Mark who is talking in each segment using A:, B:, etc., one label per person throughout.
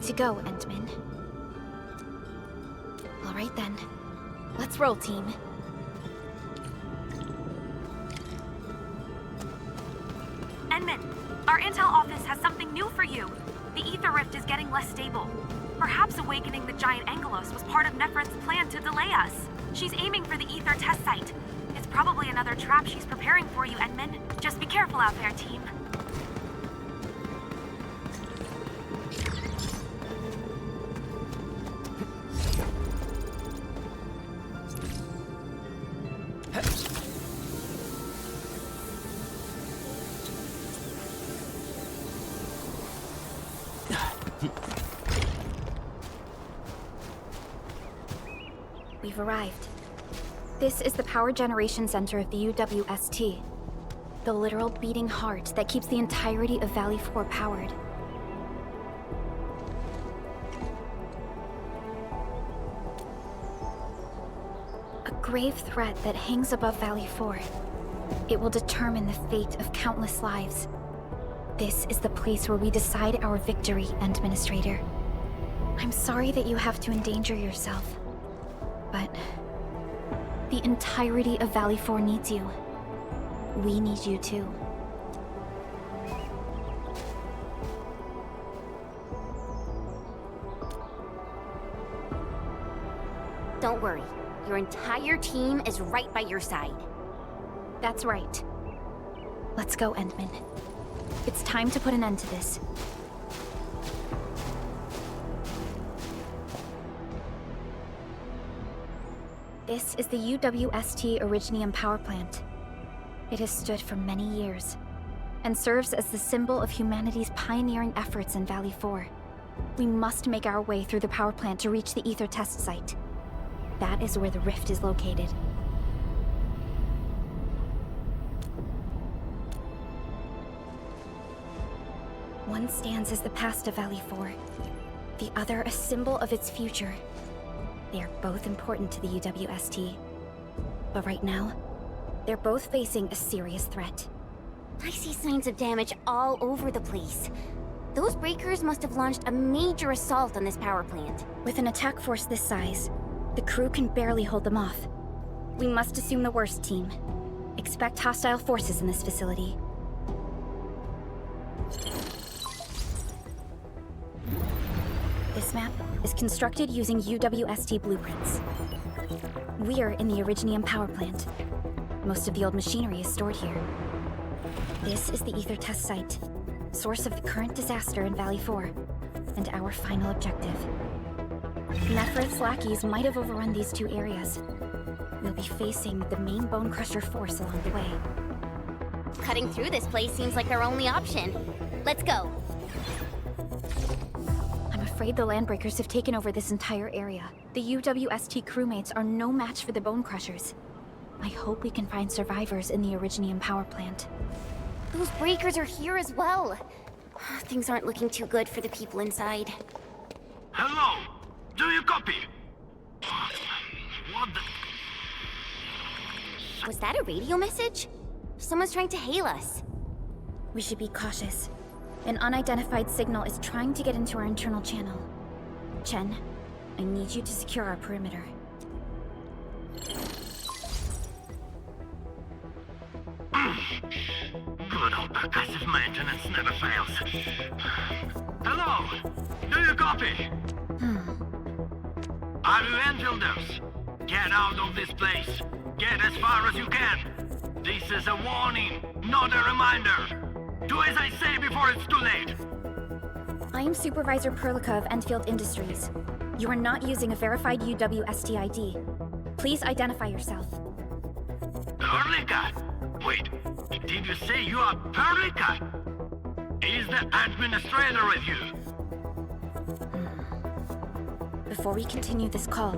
A: to go, Endman. Alright then. Let's roll, team.
B: Endman, our intel office has something new for you. The ether rift is getting less stable. Perhaps awakening the giant Angelos was part of Nephrit's plan to delay us. She's aiming for the ether test site. It's probably another trap she's preparing for you, Endman. Just be careful out there, team.
A: We've arrived. This is the power generation center of the UWST. The literal beating heart that keeps the entirety of Valley 4 powered. A grave threat that hangs above Valley 4. It will determine the fate of countless lives. This is the place where we decide our victory, Endministrator. I'm sorry that you have to endanger yourself, but the entirety of Valley 4 needs you. We need you too.
C: Don't worry. Your entire team is right by your side.
A: That's right. Let's go, Endman. It's time to put an end to this. This is the UWST Originium power plant. It has stood for many years, and serves as the symbol of humanity's pioneering efforts in Valley 4. We must make our way through the power plant to reach the ether test site. That is where the rift is located. One stands as the past of Valley 4, the other a symbol of its future. They are both important to the UWST. But right now, they're both facing a serious threat.
C: I see signs of damage all over the place. Those breakers must have launched a major assault on this power plant.
A: With an attack force this size, the crew can barely hold them off. We must assume the worst, team. Expect hostile forces in this facility. This map is constructed using UWST blueprints. We're in the Originium power plant. Most of the old machinery is stored here. This is the ether test site, source of the current disaster in Valley 4, and our final objective. Nephrit's lackeys might have overrun these two areas. We'll be facing the main Bone Crusher force along the way.
C: Cutting through this place seems like our only option. Let's go.
A: I'm afraid the Landbreakers have taken over this entire area. The UWST crewmates are no match for the Bone Crushers. I hope we can find survivors in the Originium power plant.
C: Those breakers are here as well. Things aren't looking too good for the people inside.
D: Hello? Do you copy? What the...
C: Was that a radio message? Someone's trying to hail us.
A: We should be cautious. An unidentified signal is trying to get into our internal channel. Chen, I need you to secure our perimeter.
D: Good old percussive maintenance never fails. Hello? Do you copy? Are you Enfielders? Get out of this place. Get as far as you can. This is a warning, not a reminder. Do as I say before it's too late.
A: I am Supervisor Perlica of Endfield Industries. You are not using a verified UWST ID. Please identify yourself.
D: Perlica? Wait, did you say you are Perlica? Is the Administrator with you?
A: Before we continue this call,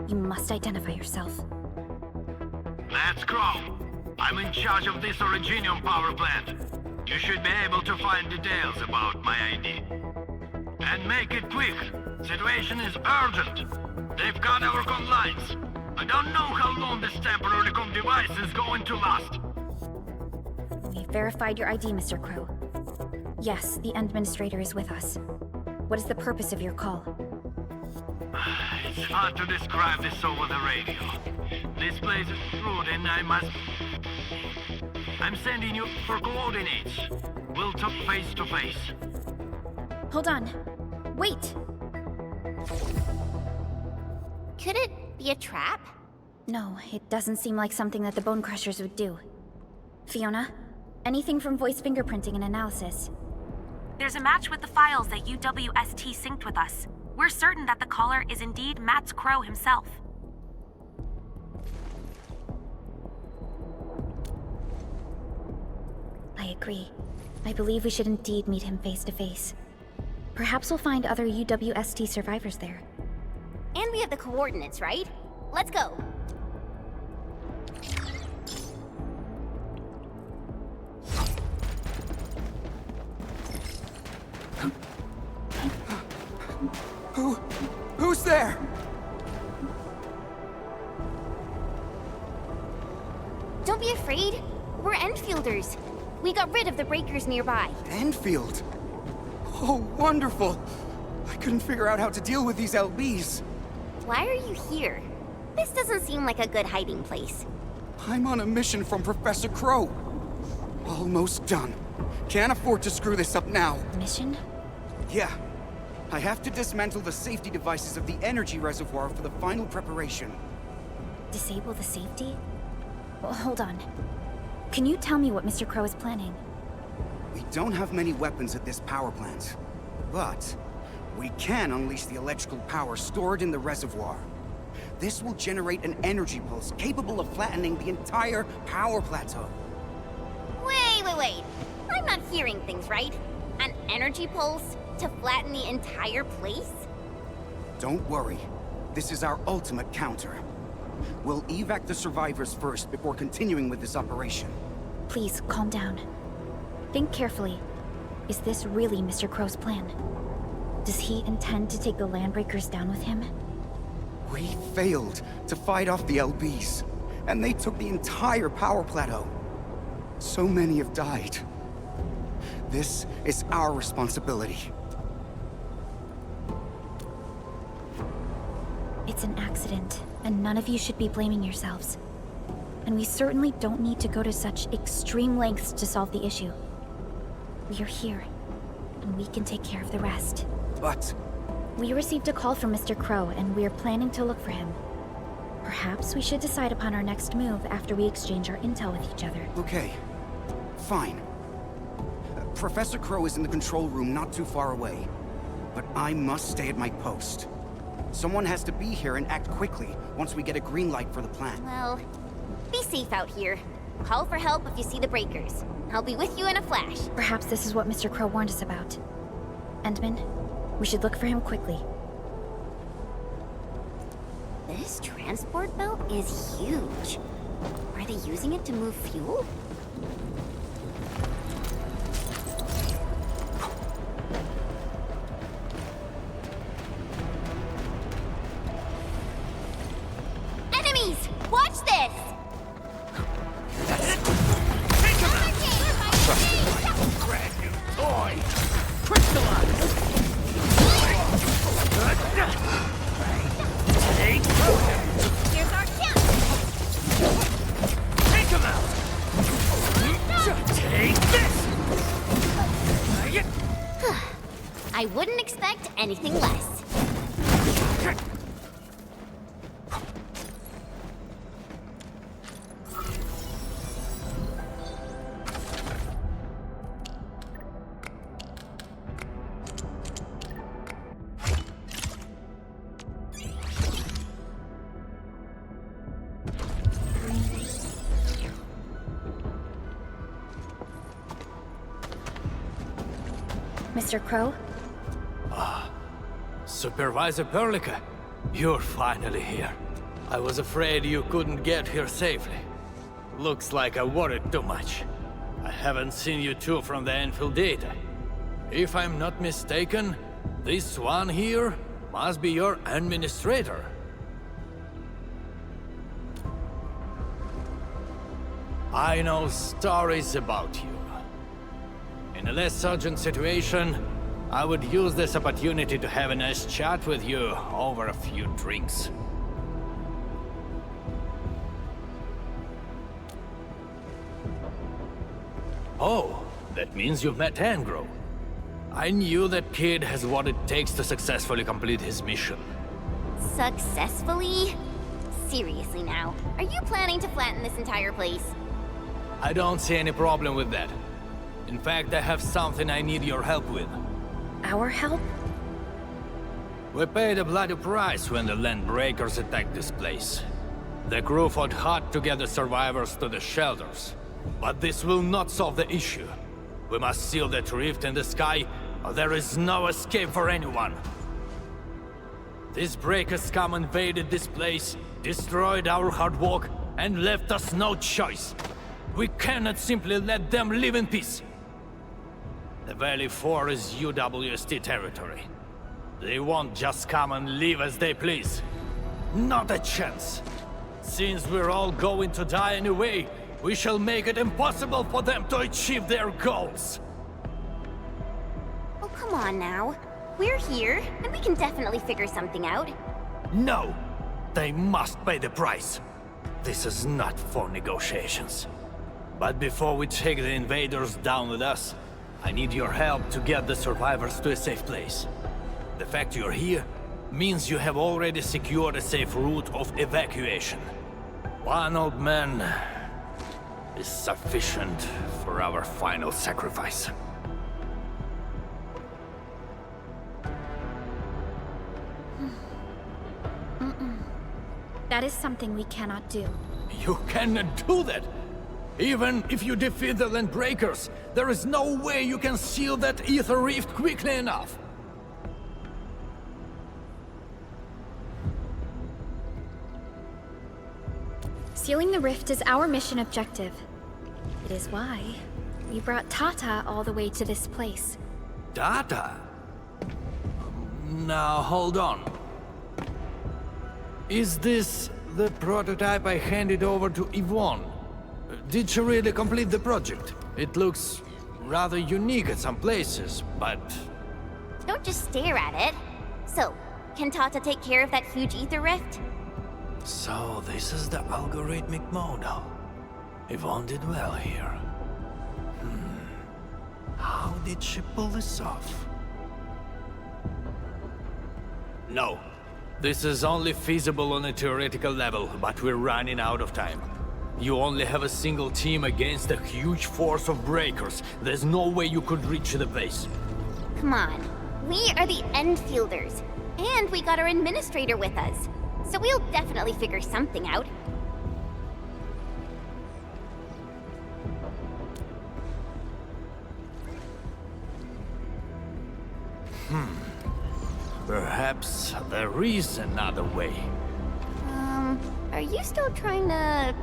A: you must identify yourself.
D: That's Crow. I'm in charge of this Originium power plant. You should be able to find details about my ID. And make it quick. Situation is urgent. They've got our comm lines. I don't know how long this temporary comm device is going to last.
A: We've verified your ID, Mr. Crow. Yes, the Endministrator is with us. What is the purpose of your call?
D: It's hard to describe this over the radio. This place is rude and I'm sending you for coordinates. We'll talk face to face.
A: Hold on. Wait!
C: Could it be a trap?
A: No, it doesn't seem like something that the Bone Crushers would do. Fiona, anything from voice fingerprinting and analysis?
B: There's a match with the files that UWST synced with us. We're certain that the caller is indeed Matt Crow himself.
A: I agree. I believe we should indeed meet him face to face. Perhaps we'll find other UWST survivors there.
C: And we have the coordinates, right? Let's go.
E: Who's there?
C: Don't be afraid. We're Enfielders. We got rid of the breakers nearby.
E: Enfield? Oh, wonderful. I couldn't figure out how to deal with these LBs.
C: Why are you here? This doesn't seem like a good hiding place.
E: I'm on a mission from Professor Crow. Almost done. Can't afford to screw this up now.
A: Mission?
E: Yeah. I have to dismantle the safety devices of the energy reservoir for the final preparation.
A: Disable the safety? Well, hold on. Can you tell me what Mr. Crow is planning?
E: We don't have many weapons at this power plant, but we can unleash the electrical power stored in the reservoir. This will generate an energy pulse capable of flattening the entire power plateau.
C: Wait. I'm not hearing things right. An energy pulse to flatten the entire place?
E: Don't worry. This is our ultimate counter. We'll evac the survivors first before continuing with this operation.
A: Please, calm down. Think carefully. Is this really Mr. Crow's plan? Does he intend to take the Landbreakers down with him?
E: We failed to fight off the LBs, and they took the entire power plateau. So many have died. This is our responsibility.
A: It's an accident, and none of you should be blaming yourselves. And we certainly don't need to go to such extreme lengths to solve the issue. We are here, and we can take care of the rest.
E: But
A: We received a call from Mr. Crow, and we are planning to look for him. Perhaps we should decide upon our next move after we exchange our intel with each other.
E: okay, fine. Professor Crow is in the control room not too far away. But I must stay at my post. Someone has to be here and act quickly once we get a green light for the plan.
C: Well, be safe out here. Call for help if you see the breakers. I'll be with you in a flash.
A: Perhaps this is what Mr. Crow warned us about. Endman, we should look for him quickly.
C: This transport belt is huge. Are they using it to move fuel? Enemies! Watch this!
D: Brand new toy! Crystallize! Take
C: Here's our chance!
D: him out! Take this!
C: I wouldn't expect anything less.
A: Mr. Crow?
F: Supervisor Perlica, you're finally here. I was afraid you couldn't get here safely. Looks like I worried too much. I haven't seen you two from the Enfield data. If I'm not mistaken, this one here must be your administrator. I know stories about you. In a less urgent situation, I would use this opportunity to have a nice chat with you over a few drinks. Oh, that means you've met Angro. I knew that kid has what it takes to successfully complete his mission.
C: Successfully? Seriously now, are you planning to flatten this entire place?
F: I don't see any problem with that. In fact, I have something I need your help with.
A: Our help?
F: We paid a bloody price when the Landbreakers attacked this place. The crew fought hard to get the survivors to the shelters. But this will not solve the issue. We must seal that rift in the sky, or there is no escape for anyone. These breakers come invaded this place, destroyed our hard work, and left us no choice. We cannot simply let them live in peace. The Valley 4 is UWST territory. They won't just come and live as they please. Not a chance. Since we're all going to die anyway, we shall make it impossible for them to achieve their goals.
C: Oh, come on now. We're here, and we can definitely figure something out.
F: No! They must pay the price. This is not for negotiations. But before we take the invaders down with us, I need your help to get the survivors to a safe place. The fact you're here means you have already secured a safe route of evacuation. One old man is sufficient for our final sacrifice.
A: That is something we cannot do.
F: You cannot do that! Even if you defeat the Landbreakers, there is no way you can seal that ether rift quickly enough.
A: Sealing the rift is our mission objective. It is why we brought Tata all the way to this place.
F: Data? Now, hold on. Is this the prototype I handed over to Yvonne? Did she really complete the project? It looks rather unique at some places, but...
C: Don't just stare at it. So, can Tata take care of that huge ether rift?
F: So, this is the algorithmic model. Yvonne did well here. How did she pull this off? No. This is only feasible on a theoretical level, but we're running out of time. You only have a single team against a huge force of breakers. There's no way you could reach the base.
C: Come on. We are the Endfielders. And we got our administrator with us. So we'll definitely figure something out.
F: Perhaps there is another way.
C: Are you still trying to...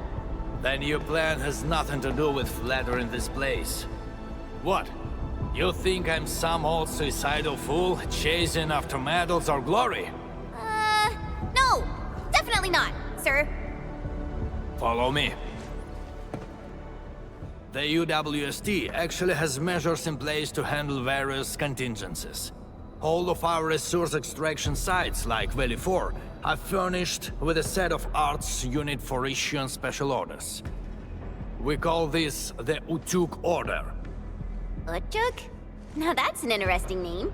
F: Then your plan has nothing to do with flattering this place. What? You think I'm some old suicidal fool chasing after medals or glory?
C: No! Definitely not, sir.
F: Follow me. The UWST actually has measures in place to handle various contingencies. All of our resource extraction sites, like Valley 4, are furnished with a set of arts unit for issuing special orders. We call this the Utuk Order.
C: Utuk? Now that's an interesting name.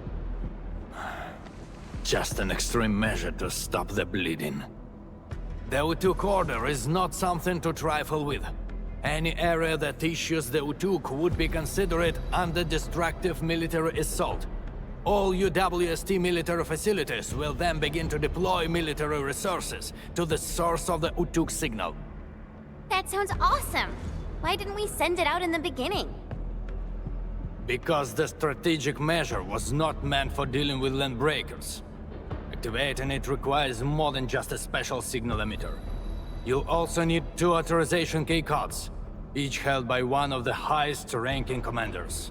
F: Just an extreme measure to stop the bleeding. The Utuk Order is not something to trifle with. Any area that issues the Utuk would be considered under destructive military assault. All UWST military facilities will then begin to deploy military resources to the source of the Utuk signal.
C: That sounds awesome. Why didn't we send it out in the beginning?
F: Because the strategic measure was not meant for dealing with Landbreakers. Activating it requires more than just a special signal emitter. You'll also need 2 authorization key cards, each held by one of the highest-ranking commanders.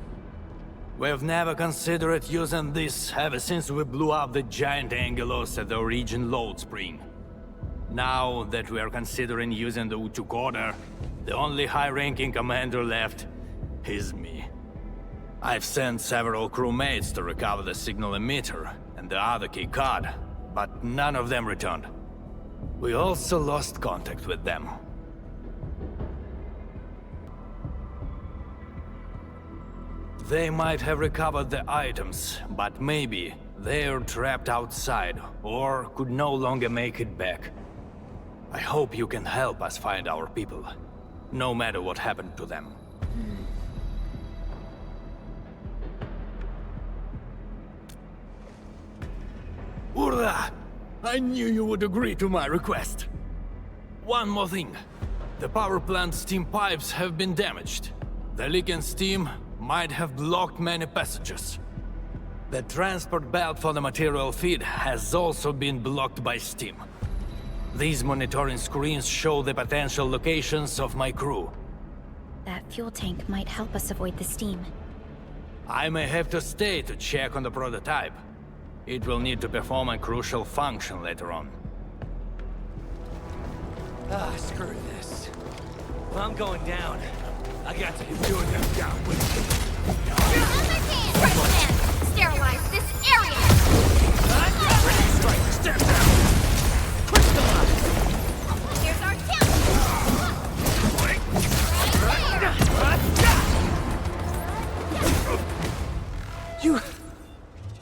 F: We've never considered using this ever since we blew up the giant Angelos at the Origin load spring. Now that we are considering using the Utuk Order, the only high-ranking commander left is me. I've sent several crewmates to recover the signal emitter and the other key card, but none of them returned. We also lost contact with them. They might have recovered the items, but maybe they're trapped outside or could no longer make it back. I hope you can help us find our people, no matter what happened to them. Urla! I knew you would agree to my request. One more thing. The power plant's steam pipes have been damaged. The leaking steam might have blocked many passages. The transport belt for the material feed has also been blocked by steam. These monitoring screens show the potential locations of my crew.
A: That fuel tank might help us avoid the steam.
F: I may have to stay to check on the prototype. It will need to perform a crucial function later on.
G: Ah, screw this. If I'm going down, I got to endure them down with me.
C: Underhand! Right hand! Sterilize this area!
G: Strife, step down! Crystallize!
C: Here's our kill!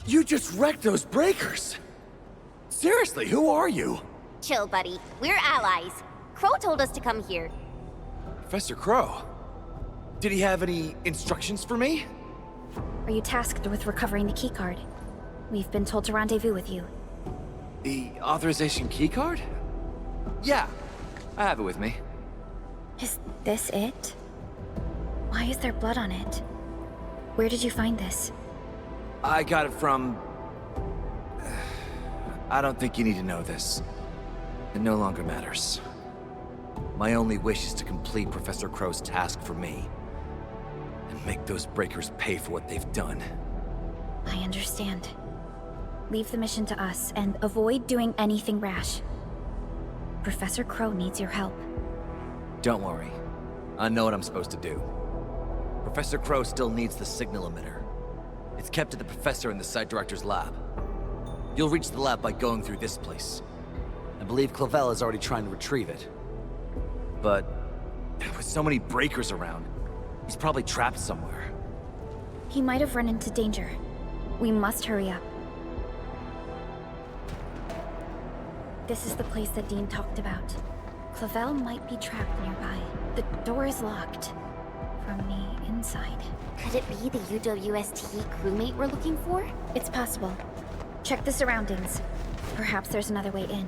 G: You just wrecked those breakers! Seriously, who are you?
C: Chill, buddy. We're allies. Crow told us to come here.
G: Professor Crow. Did he have any instructions for me?
A: Are you tasked with recovering the keycard? We've been told to rendezvous with you.
G: The authorization keycard? Yeah, I have it with me.
A: Is this it? Why is there blood on it? Where did you find this?
G: I got it from... I don't think you need to know this. It no longer matters. My only wish is to complete Professor Crow's task for me. And make those breakers pay for what they've done.
A: I understand. Leave the mission to us, and avoid doing anything rash. Professor Crow needs your help.
G: Don't worry. I know what I'm supposed to do. Professor Crow still needs the signal emitter. It's kept at the professor in the site director's lab. You'll reach the lab by going through this place. I believe Clavel is already trying to retrieve it. But with so many breakers around, he's probably trapped somewhere.
A: He might have run into danger. We must hurry up. This is the place that Dean talked about. Clavel might be trapped nearby. The door is locked. From the inside.
C: Could it be the UWST crewmate we're looking for?
A: It's possible. Check the surroundings. Perhaps there's another way in.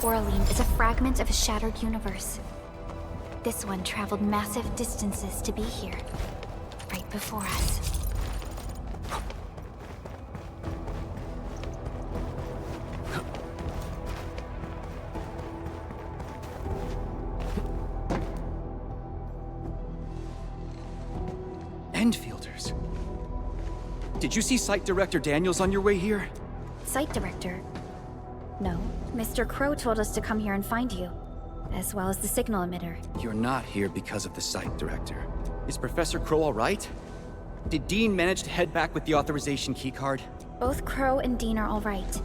A: Oraline is a fragment of a shattered universe. This one traveled massive distances to be here, right before us.
H: Endfielders. Did you see Site Director Daniels on your way here?
A: Site director? No. Mr. Crow told us to come here and find you, as well as the signal emitter.
H: You're not here because of the Site Director. Is Professor Crow all right? Did Dean manage to head back with the authorization keycard?
A: Both Crow and Dean are all right,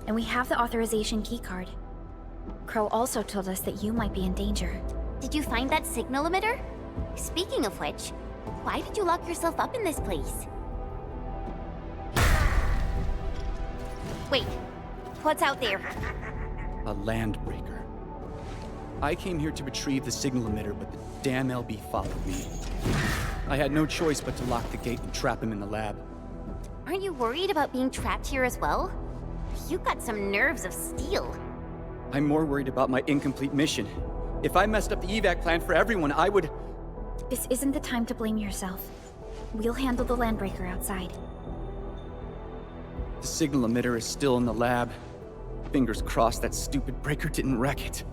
A: and we have the authorization keycard. Crow also told us that you might be in danger.
C: Did you find that signal emitter? Speaking of which, why did you lock yourself up in this place? Wait, what's out there?
H: A land breaker. I came here to retrieve the signal emitter, but the damn LB followed me. I had no choice but to lock the gate and trap him in the lab.
C: Aren't you worried about being trapped here as well? You've got some nerves of steel.
H: I'm more worried about my incomplete mission. If I messed up the evac plan for everyone, I would...
A: This isn't the time to blame yourself. We'll handle the landbreaker outside.
H: The signal emitter is still in the lab. Fingers crossed that stupid breaker didn't wreck it.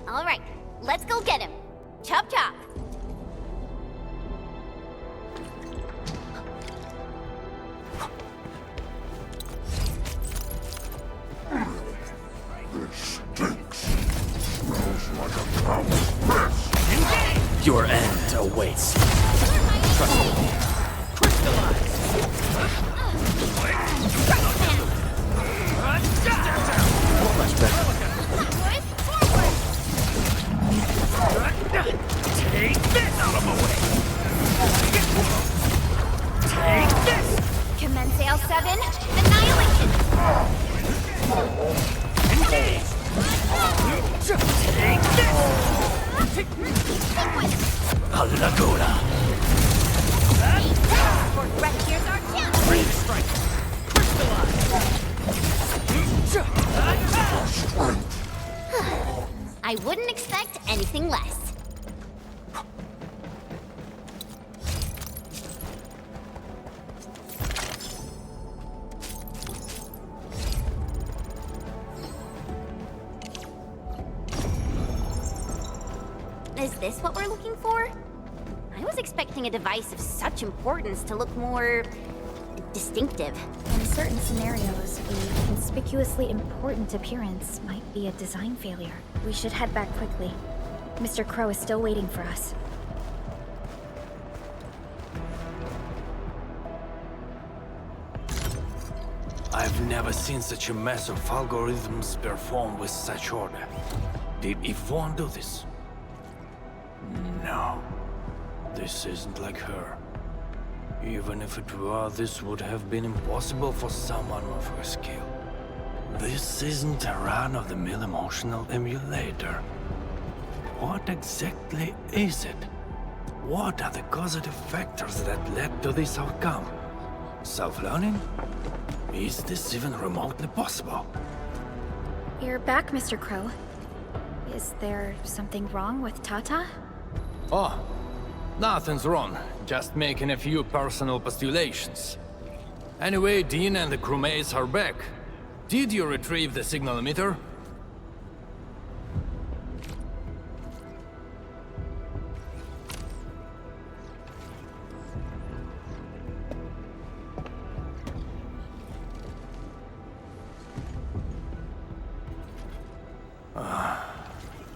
C: All right, let's go get him. Chop chop.
F: Your end awaits. Trust me. Much better. Take this out of my way. Take this.
C: Commence AL7. Annihilation.
F: Engage. Take this. A Laguna.
C: For breath, here's our chance.
F: Breathe strike.
C: I wouldn't expect anything less. Is this what we're looking for? I was expecting a device of such importance to look more distinctive.
A: In certain scenarios, a conspicuously important appearance might be a design failure. We should head back quickly. Mr. Crow is still waiting for us.
F: I've never seen such a mess of algorithms perform with such order. Did Yvonne do this? No. This isn't like her. Even if it were, this would have been impossible for someone of her skill. This isn't a run-of-the-mill emotional emulator. What exactly is it? What are the causative factors that led to this outcome? Self-learning? Is this even remotely possible?
A: You're back, Mr. Crow. Is there something wrong with Tata?
F: Oh, nothing's wrong. Just making a few personal postulations. Anyway, Dean and the crewmates are back. Did you retrieve the signal emitter?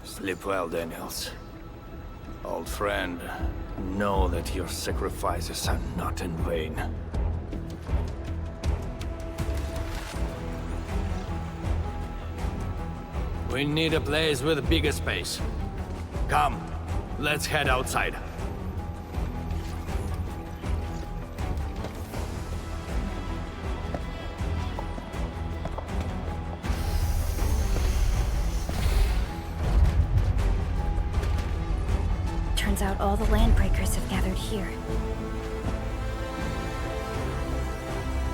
F: Sleep well, Daniels. Old friend, know that your sacrifices are not in vain. We need a place with a bigger space. Come, let's head outside.
A: Turns out all the landbreakers have gathered here.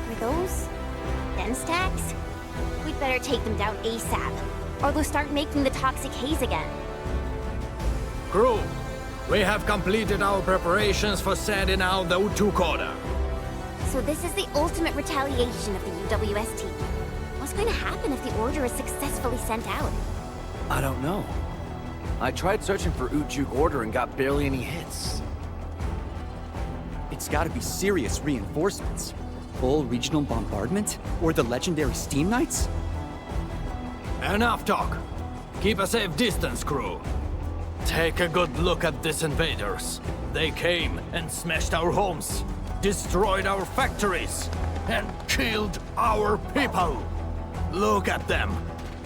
C: Are those den stacks? We'd better take them down ASAP, or they'll start making the toxic haze again.
F: Crew, we have completed our preparations for sending out the U2 coder.
C: So this is the ultimate retaliation of the UWST. What's going to happen if the order is successfully sent out?
G: I don't know. I tried searching for Ujuk order and got barely any hits.
H: It's gotta be serious reinforcements. Full regional bombardment? Or the legendary Steam Knights?
F: Enough talk. Keep a safe distance, crew. Take a good look at these invaders. They came and smashed our homes, destroyed our factories, and killed our people. Look at them.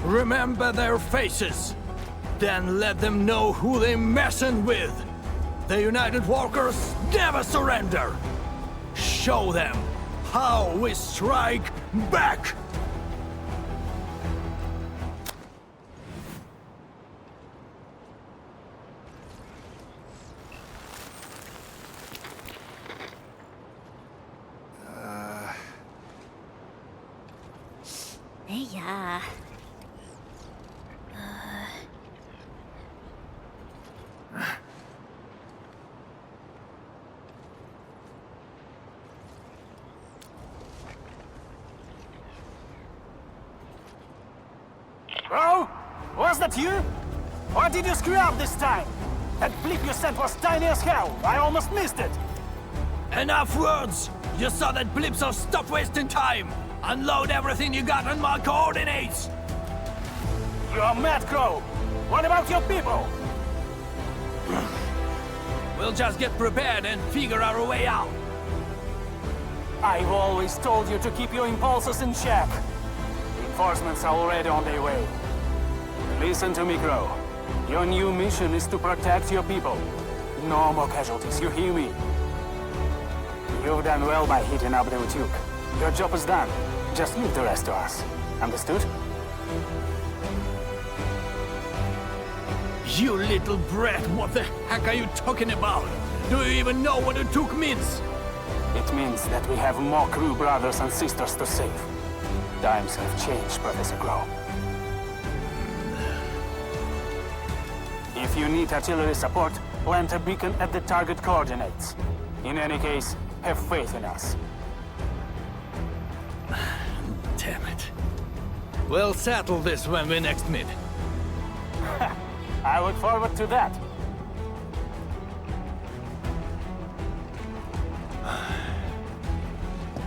F: Remember their faces. Then let them know who they're messing with. The United Walkers never surrender. Show them how we strike back.
C: Hey, yeah.
I: Oh? Was that you? Or did you screw up this time? That blip you sent was tiny as hell. I almost missed it.
F: Enough words! You saw that blip, so stop wasting time! Unload everything you got on my coordinates!
I: You're mad, Crow. What about your people?
F: We'll just get prepared and figure our way out.
I: I've always told you to keep your impulses in check. Reinforcements are already on their way. Listen to me, Crow. Your new mission is to protect your people. No more casualties, you hear me? You've done well by hitting up the Utuk. Your job is done. Just leave the rest to us. Understood?
F: You little brat, what the heck are you talking about? Do you even know what Utuk means?
I: It means that we have more crew brothers and sisters to save. Times have changed, Professor Crow. If you need artillery support, plant a beacon at the target coordinates. In any case, have faith in us.
F: Damn it. We'll settle this when we next meet.
I: I look forward to that.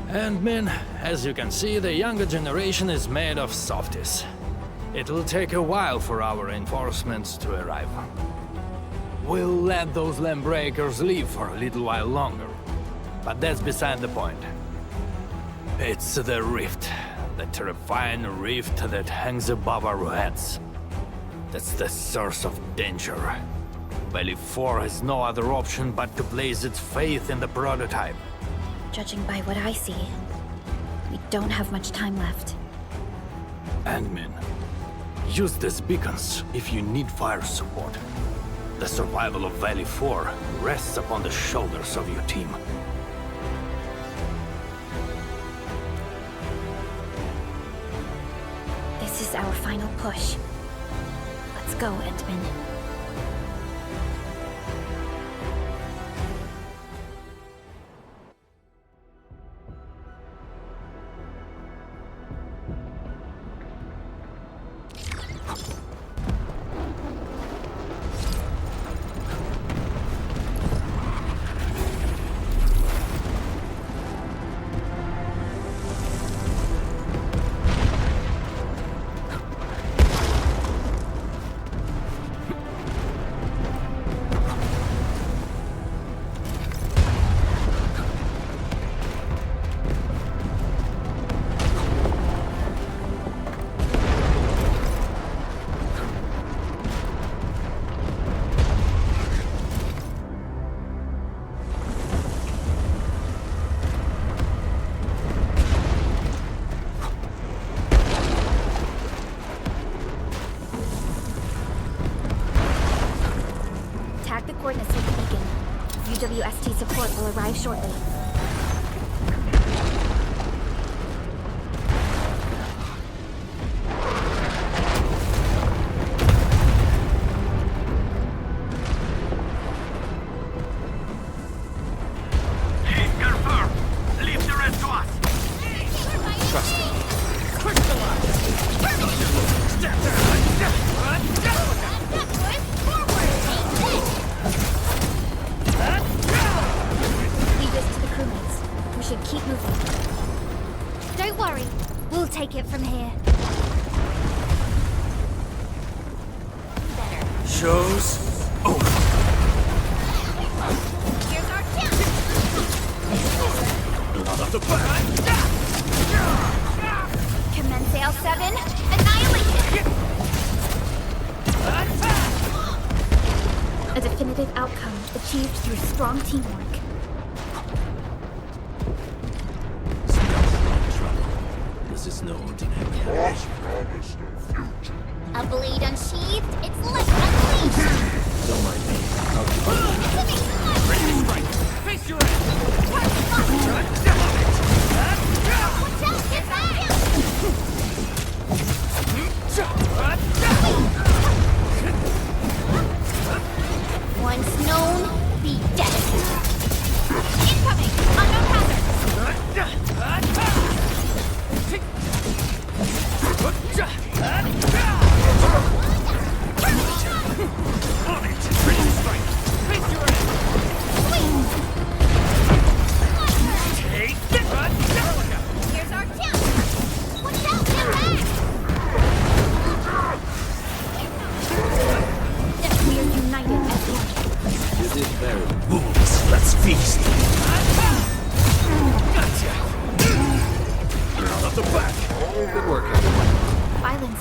F: And men, as you can see, the younger generation is made of softies. It'll take a while for our reinforcements to arrive. We'll let those land breakers live for a little while longer. But that's beside the point. It's the rift. The terrifying rift that hangs above our heads. That's the source of danger. Valley 4 has no other option but to place its faith in the prototype.
A: Judging by what I see, we don't have much time left.
F: And men, use these beacons if you need fire support. The survival of Valley 4 rests upon the shoulders of your team.
A: This is our final push. Let's go, Endman. Coordinates with the beacon. UWST support will arrive shortly.
D: Confirmed. Leave the rest to us.
H: Trust me.
A: Leave this to the crewmates. We should keep moving.
C: Don't worry. We'll take it from here.
F: Show's over.
C: Here's our chance!
F: Blood of the back.
C: Commence AL7. Annihilation!
A: A definitive outcome achieved through strong teamwork.
F: This is no ordinary.
C: A blade unsheathed, it's left unleashed!
F: Don't mind me.
C: Face your ass! Watch out, get back! Once known, be dead. Incoming! Unknown hazard!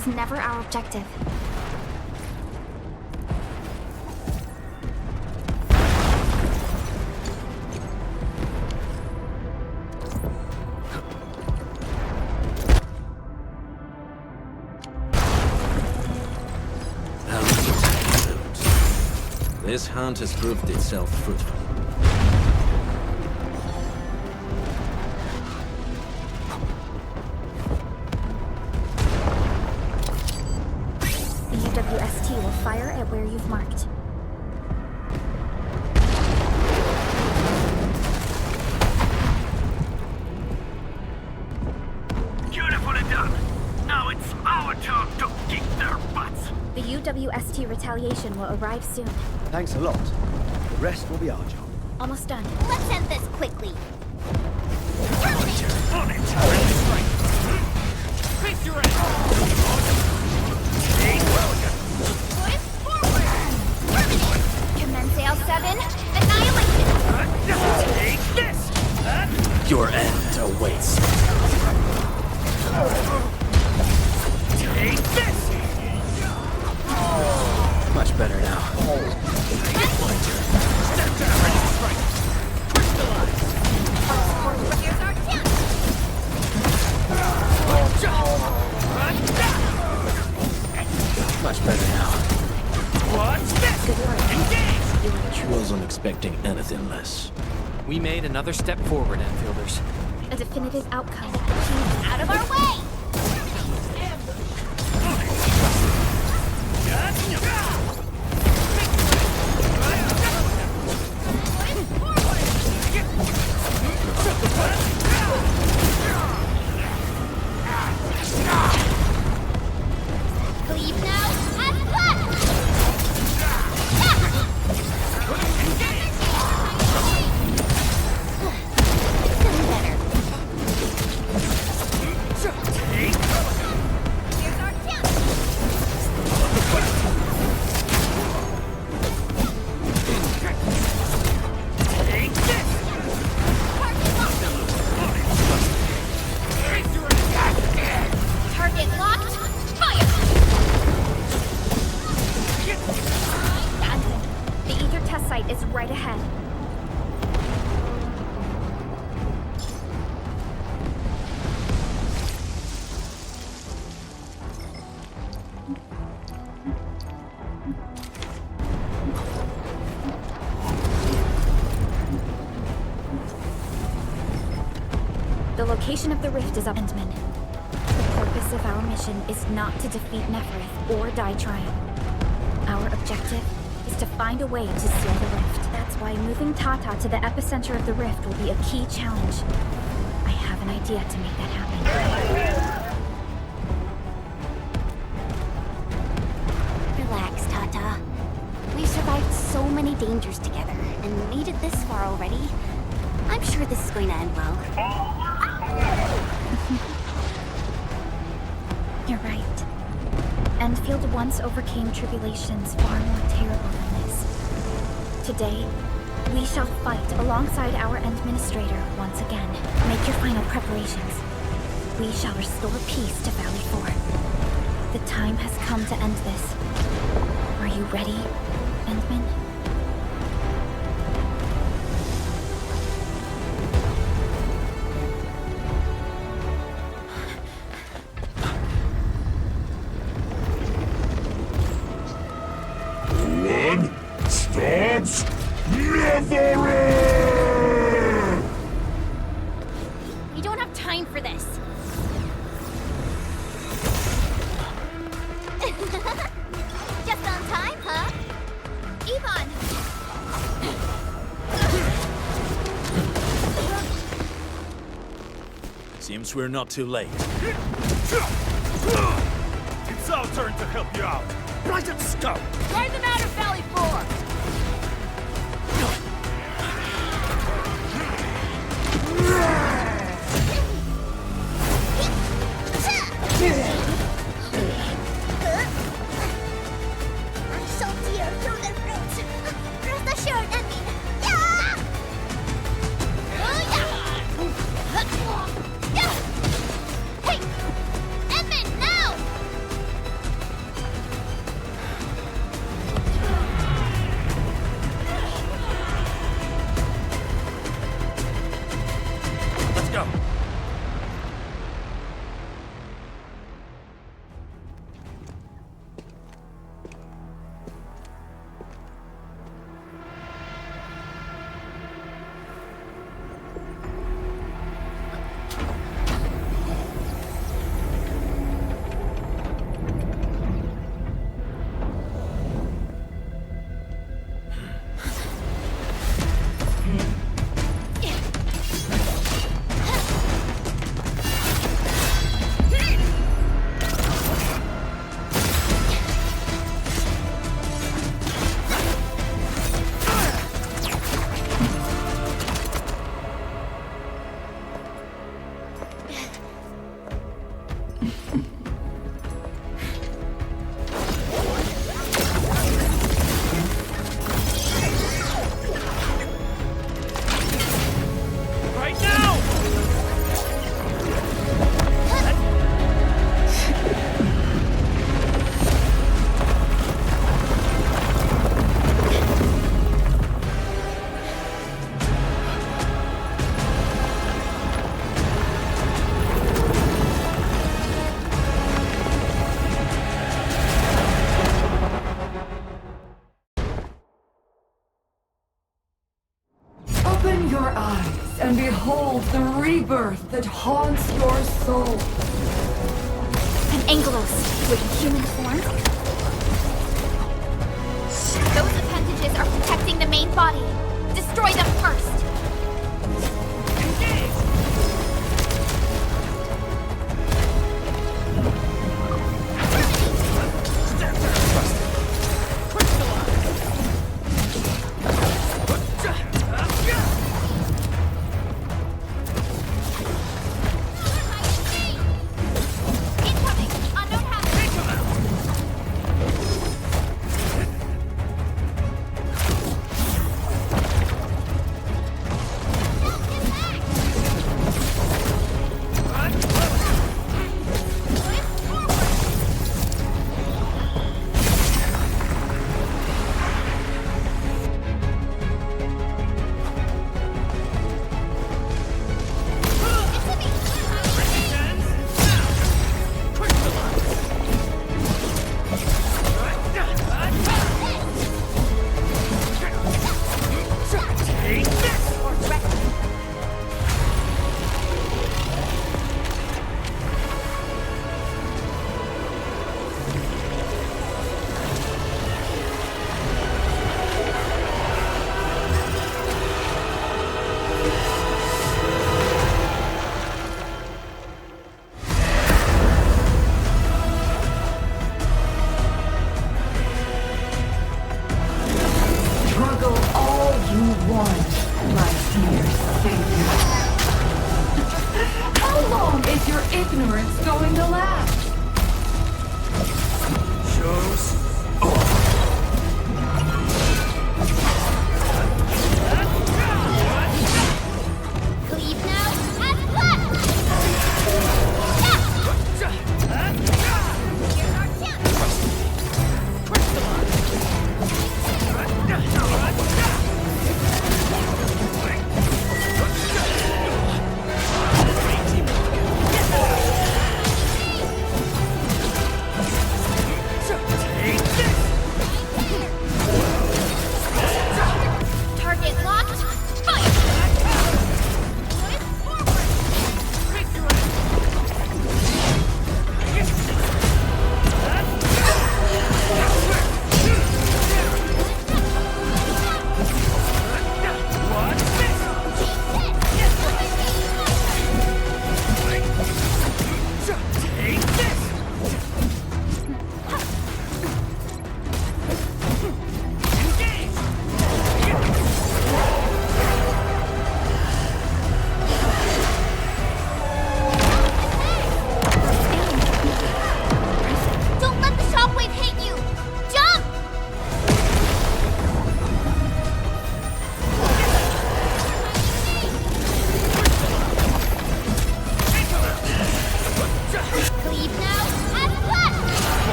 A: is never our objective.
J: This hunt has proved itself fruitful.
A: The UWST will fire at where you've marked.
D: Beautifully done. Now it's our turn to kick their butts.
A: The UWST retaliation will arrive soon.
K: Thanks a lot. The rest will be our job.
A: Almost done.
C: Let's end this quickly. Commence AL7. Annihilation.
D: Take this!
J: Your end awaits.
D: Take this!
J: Much better now.
C: Here's our chance.
J: Much better now.
D: What's this?
A: Good work.
D: Engage!
A: You were true.
J: Wasn't expecting anything less.
L: We made another step forward, Enfielders.
A: A definitive outcome.
C: Out of our way. Leave now. As planned. Feeling better. Here's our chance.
D: Take this!
C: Target locked. Fire.
A: The Ether test site is right ahead. The location of the rift is up, Endman. The purpose of our mission is not to defeat Nefereth or die trying. Our objective is to find a way to seal the rift. That's why moving Tata to the epicenter of the rift will be a key challenge. I have an idea to make that happen.
C: Relax, Tata. We've survived so many dangers together and made it this far already. I'm sure this is going to end well.
A: You're right. Endfield once overcame tribulations far more terrible than this. Today, we shall fight alongside our Endministrator once again. Make your final preparations. We shall restore peace to Valley 4. The time has come to end this. Are you ready, Endman?
M: Stops never!
C: We don't have time for this. Just on time, huh? Yvonne!
J: Seems we're not too late.
D: It's our turn to help you out. Right at scope!
C: Drive them out of Valley 4! I'm so dear through the roots. Rest assured, Endman. Hey! Endman, now!
N: Behold the rebirth that haunts your soul.
A: An Angelos with human form?
C: Those appendages are protecting the main body. Destroy them first.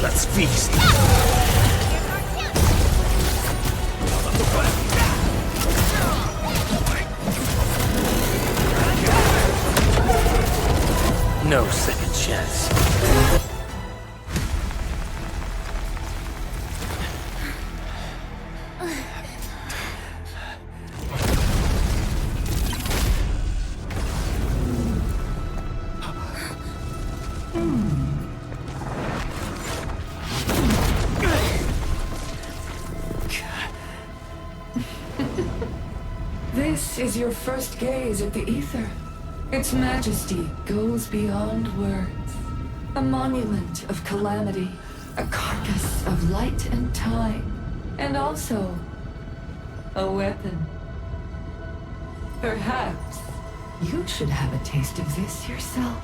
J: Let's feast.
L: No second chance.
N: This is your first gaze at the ether. Its majesty goes beyond words. A monument of calamity, a carcass of light and time, and also a weapon. Perhaps you should have a taste of this yourself,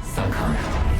N: Sakara.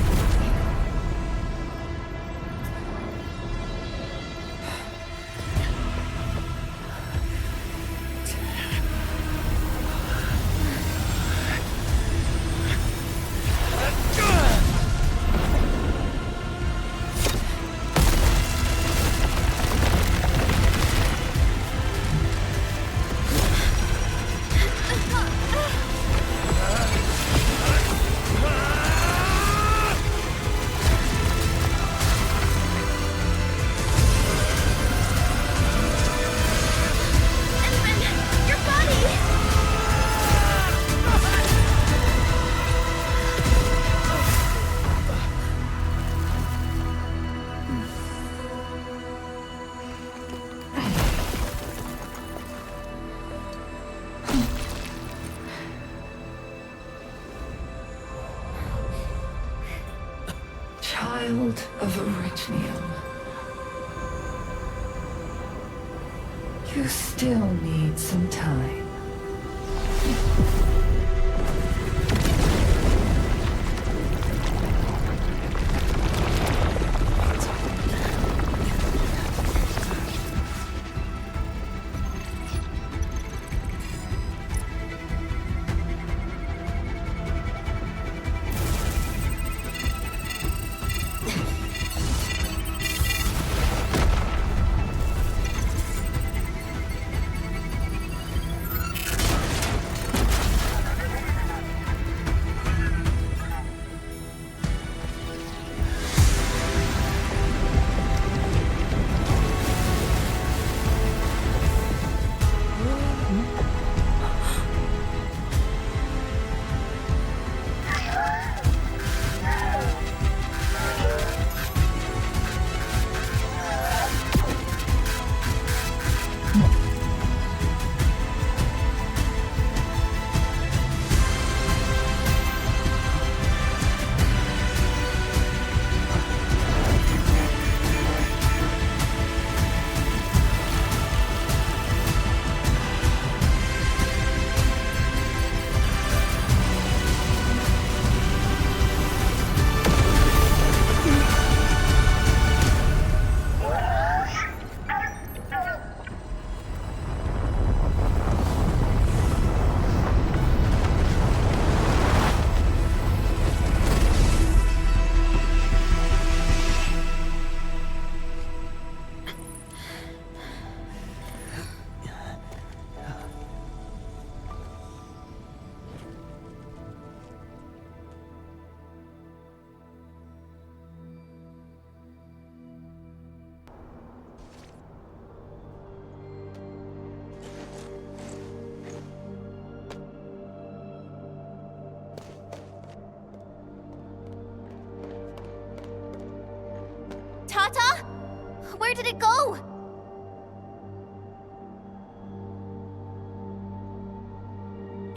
N: child of Originium. You still need some time.
C: Tata? Where did it go?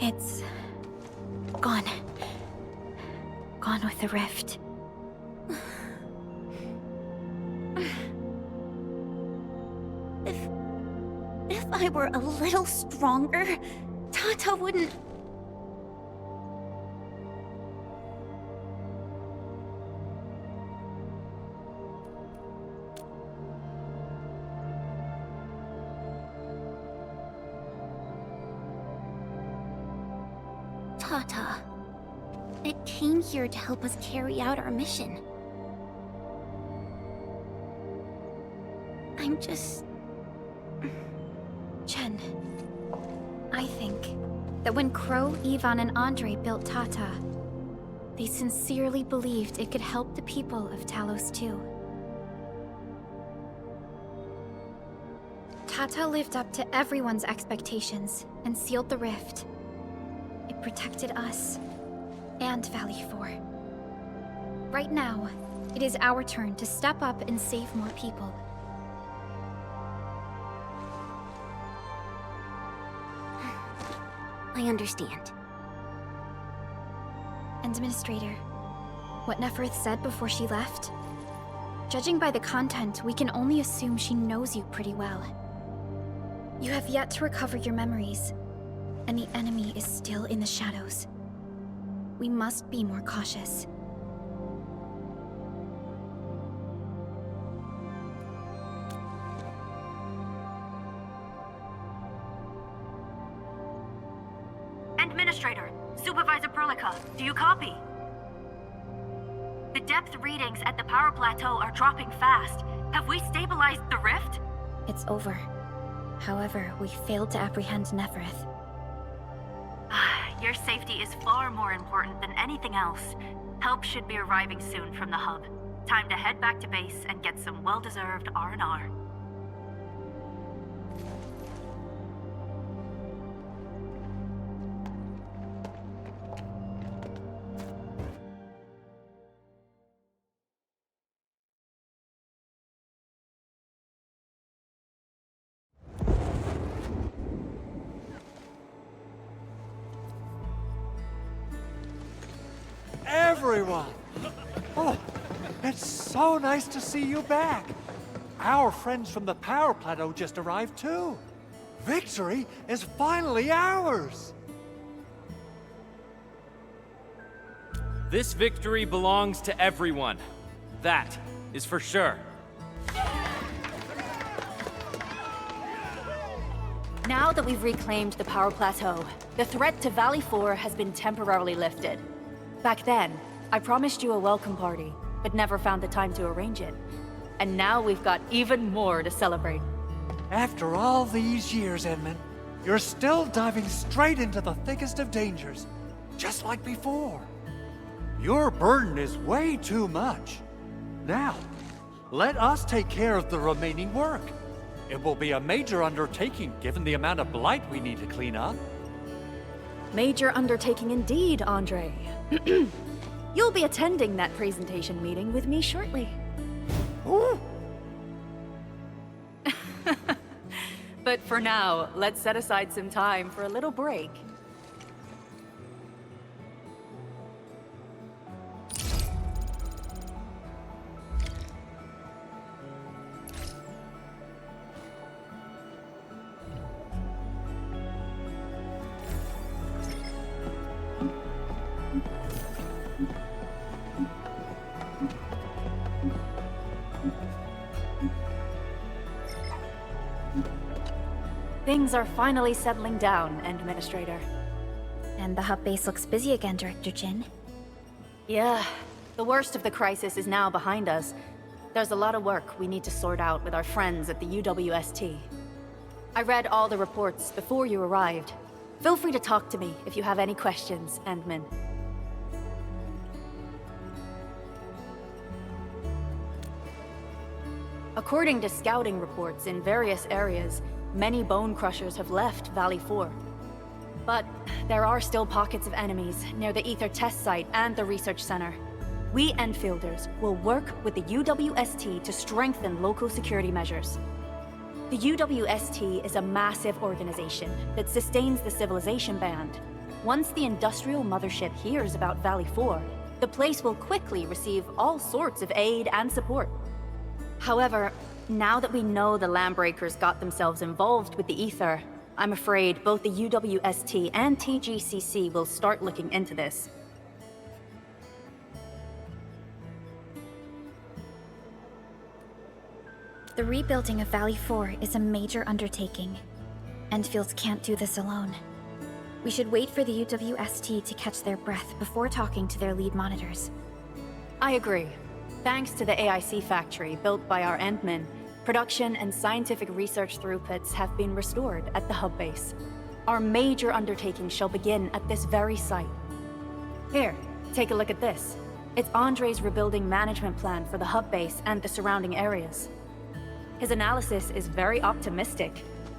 A: It's gone. Gone with the rift.
C: If I were a little stronger, Tata wouldn't... Tata, it came here to help us carry out our mission. I'm just...
A: Chen, I think that when Crow, Ivan, and Andre built Tata, they sincerely believed it could help the people of Talos-II. Tata lived up to everyone's expectations and sealed the rift. It protected us and Valley 4. Right now, it is our turn to step up and save more people.
C: I understand.
A: Endministrator, what Neferth said before she left? Judging by the content, we can only assume she knows you pretty well. You have yet to recover your memories, and the enemy is still in the shadows. We must be more cautious.
B: Administrator, Supervisor Perlica, do you copy? The depth readings at the power plateau are dropping fast. Have we stabilized the rift?
A: It's over. However, we failed to apprehend Neferth.
B: Your safety is far more important than anything else. Help should be arriving soon from the hub. Time to head back to base and get some well-deserved R&R.
O: Everyone! Oh, It's so nice to see you back. Our friends from the power plateau just arrived too. Victory is finally ours!
P: This victory belongs to everyone. That is for sure.
Q: Now that we've reclaimed the power plateau, the threat to Valley 4 has been temporarily lifted. Back then, I promised you a welcome party, but never found the time to arrange it. And now we've got even more to celebrate.
O: After all these years, Edmund, you're still diving straight into the thickest of dangers, just like before. Your burden is way too much. Now, let us take care of the remaining work. It will be a major undertaking given the amount of blight we need to clean up.
Q: Major undertaking indeed, Andre. You'll be attending that presentation meeting with me shortly.
O: Ooh.
Q: But for now, let's set aside some time for a little break. Things are finally settling down, Endministrator.
A: And the hub base looks busy again, Director Jin.
Q: Yeah, the worst of the crisis is now behind us. There's a lot of work we need to sort out with our friends at the UWST. I read all the reports before you arrived. Feel free to talk to me if you have any questions, Endman. According to scouting reports in various areas, many bone crushers have left Valley 4. But there are still pockets of enemies near the Ether test site and the research center. We Enfielders will work with the UWST to strengthen local security measures. The UWST is a massive organization that sustains the Civilization Band. Once the industrial mothership hears about Valley 4, the place will quickly receive all sorts of aid and support. However, now that we know the Landbreakers got themselves involved with the Ether, I'm afraid both the UWST and TGCC will start looking into this.
A: The rebuilding of Valley 4 is a major undertaking. Endfields can't do this alone. We should wait for the UWST to catch their breath before talking to their lead monitors.
Q: I agree. Thanks to the AIC Factory built by our Endmen, production and scientific research throughputs have been restored at the hub base. Our major undertaking shall begin at this very site. Here, take a look at this. It's Andre's rebuilding management plan for the hub base and the surrounding areas. His analysis is very optimistic.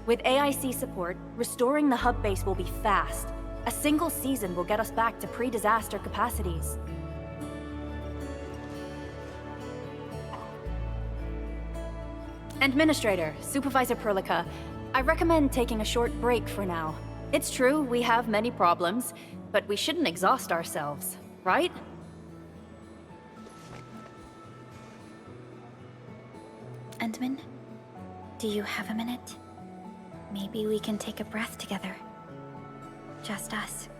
Q: With AIC support, restoring the hub base will be fast. A single season will get us back to pre-disaster capacities. Administrator, Supervisor Perlica, I recommend taking a short break for now. It's true, we have many problems, but we shouldn't exhaust ourselves, right?
A: Endman, do you have a minute? Maybe we can take a breath together. Just us.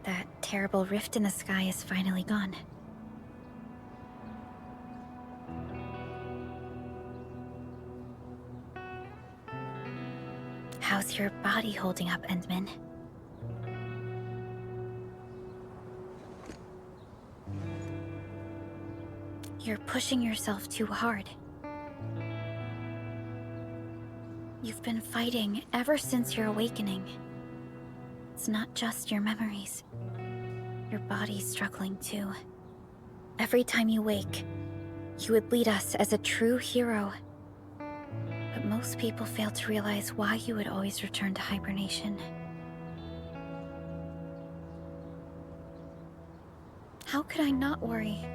A: That terrible rift in the sky is finally gone. How's your body holding up, Endman? You're pushing yourself too hard. You've been fighting ever since your awakening. It's not just your memories. Your body's struggling too. Every time you wake, you would lead us as a true hero. But most people fail to realize why you would always return to hibernation. How could I not worry?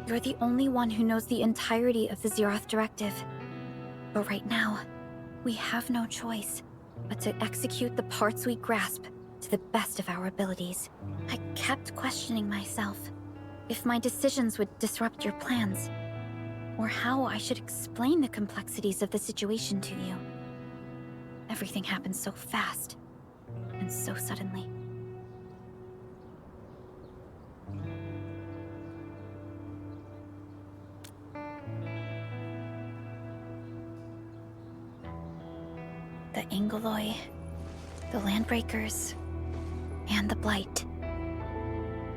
A: You're the only one who knows the entirety of the Zeroth Directive. But right now, we have no choice but to execute the parts we grasp to the best of our abilities. I kept questioning myself if my decisions would disrupt your plans, or how I should explain the complexities of the situation to you. Everything happened so fast, and so suddenly. The Angeloi, the Landbreakers, and the Blight.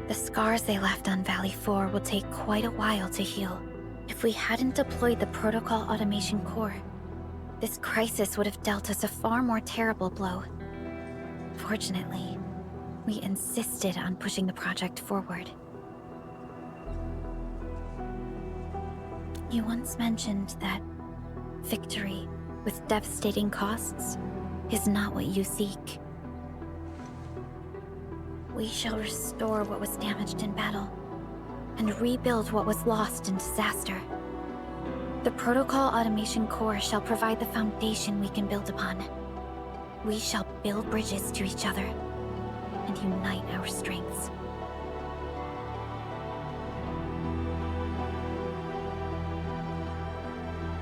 A: The scars they left on Valley 4 will take quite a while to heal. If we hadn't deployed the Protocol Automation Core, this crisis would have dealt us a far more terrible blow. Fortunately, we insisted on pushing the project forward. You once mentioned that victory with devastating costs is not what you seek. We shall restore what was damaged in battle, and rebuild what was lost in disaster. The Protocol Automation Core shall provide the foundation we can build upon. We shall build bridges to each other, and unite our strengths.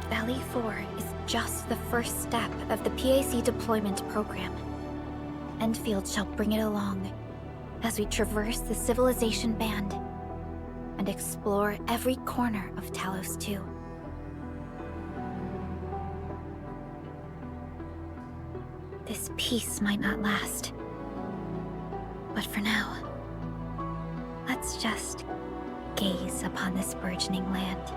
A: Valley 4 is just the first step of the PAC deployment program. Endfield shall bring it along as we traverse the Civilization Band and explore every corner of Talos-II. This peace might not last, but for now, let's just gaze upon this burgeoning land.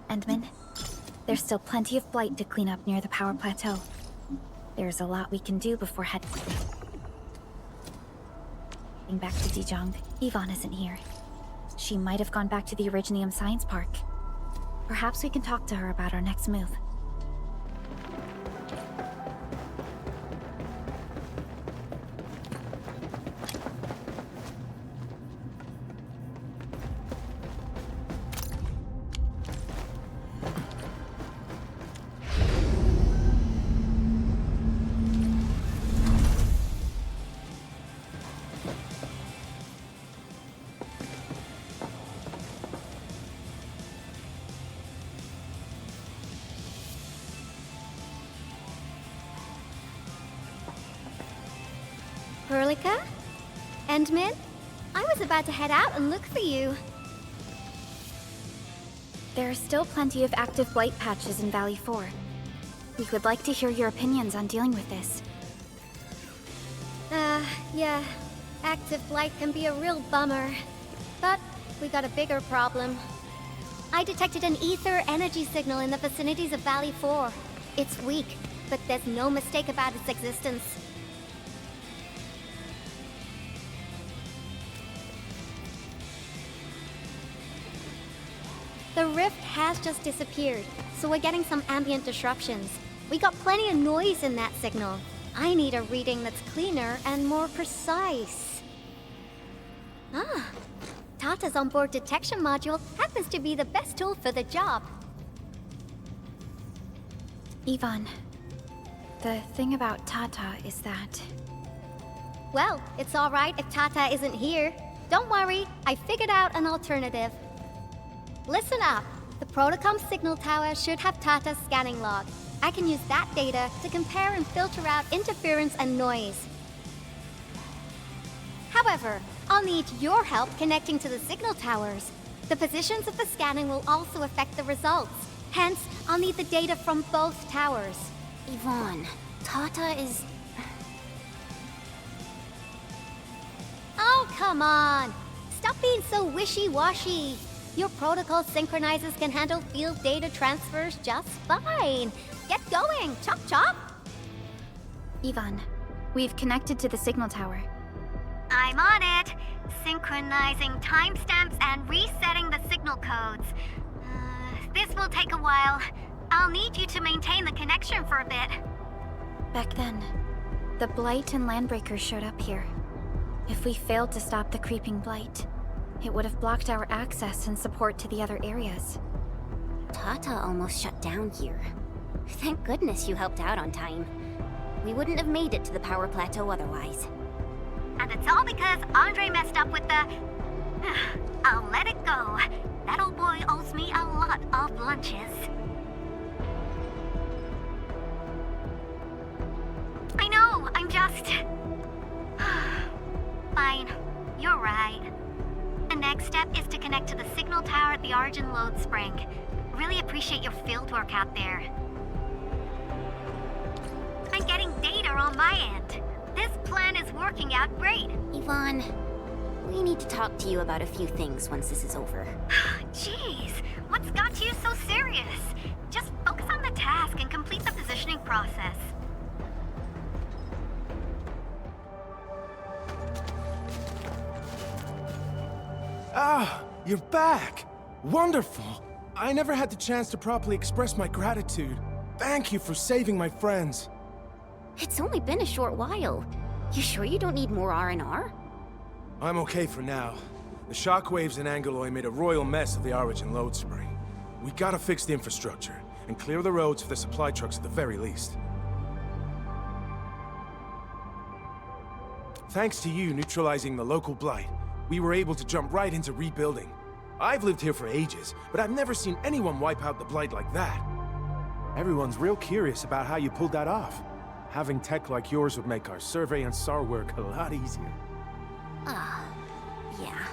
A: Endman, there's still plenty of blight to clean up near the power plateau. There's a lot we can do before heading back to Dijon. Yvonne isn't here. She might have gone back to the Originium Science Park. Perhaps we can talk to her about our next move.
C: Perlica? Endman? I was about to head out and look for you.
A: There are still plenty of active blight patches in Valley 4. We would like to hear your opinions on dealing with this.
C: Yeah. Active blight can be a real bummer. But we got a bigger problem. I detected an ether energy signal in the vicinities of Valley 4. It's weak, but there's no mistake about its existence. The rift has just disappeared, so we're getting some ambient disruptions. We got plenty of noise in that signal. I need a reading that's cleaner and more precise. Tata's onboard detection module happens to be the best tool for the job.
A: Yvonne, the thing about Tata is that...
C: Well, it's alright if Tata isn't here. Don't worry, I figured out an alternative. Listen up. The Protocom signal tower should have Tata's scanning log. I can use that data to compare and filter out interference and noise. However, I'll need your help connecting to the signal towers. The positions of the scanning will also affect the results. Hence, I'll need the data from both towers.
R: Yvonne, Tata is...
C: Oh, come on! Stop being so wishy-washy. Your protocol synchronizers can handle field data transfers just fine. Get going, chop chop!
A: Yvonne, we've connected to the signal tower.
S: I'm on it. Synchronizing timestamps and resetting the signal codes. This will take a while. I'll need you to maintain the connection for a bit.
A: Back then, the Blight and Landbreakers showed up here. If we failed to stop the creeping Blight, it would have blocked our access and support to the other areas.
R: Tata almost shut down here. Thank goodness you helped out on time. We wouldn't have made it to the power plateau otherwise.
S: And it's all because Andre messed up with the... I'll let it go. That old boy owes me a lot of lunches. I know, I'm just... Fine, you're right. The next step is to connect to the signal tower at the Origin Load Spring. Really appreciate your fieldwork out there. I'm getting data on my end. This plan is working out great.
R: Yvonne, we need to talk to you about a few things once this is over.
S: Jeez, what's got you so serious? Just focus on the task and complete the positioning process.
T: Ah, you're back! Wonderful! I never had the chance to properly express my gratitude. Thank you for saving my friends.
R: It's only been a short while. You sure you don't need more R&R?
T: I'm okay for now. The shockwaves in Angeloy made a royal mess of the Origin Load Spring. We gotta fix the infrastructure, and clear the roads for the supply trucks at the very least. Thanks to you neutralizing the local blight, we were able to jump right into rebuilding. I've lived here for ages, but I've never seen anyone wipe out the blight like that. Everyone's real curious about how you pulled that off. Having tech like yours would make our survey and SAR work a lot easier.
R: Yeah.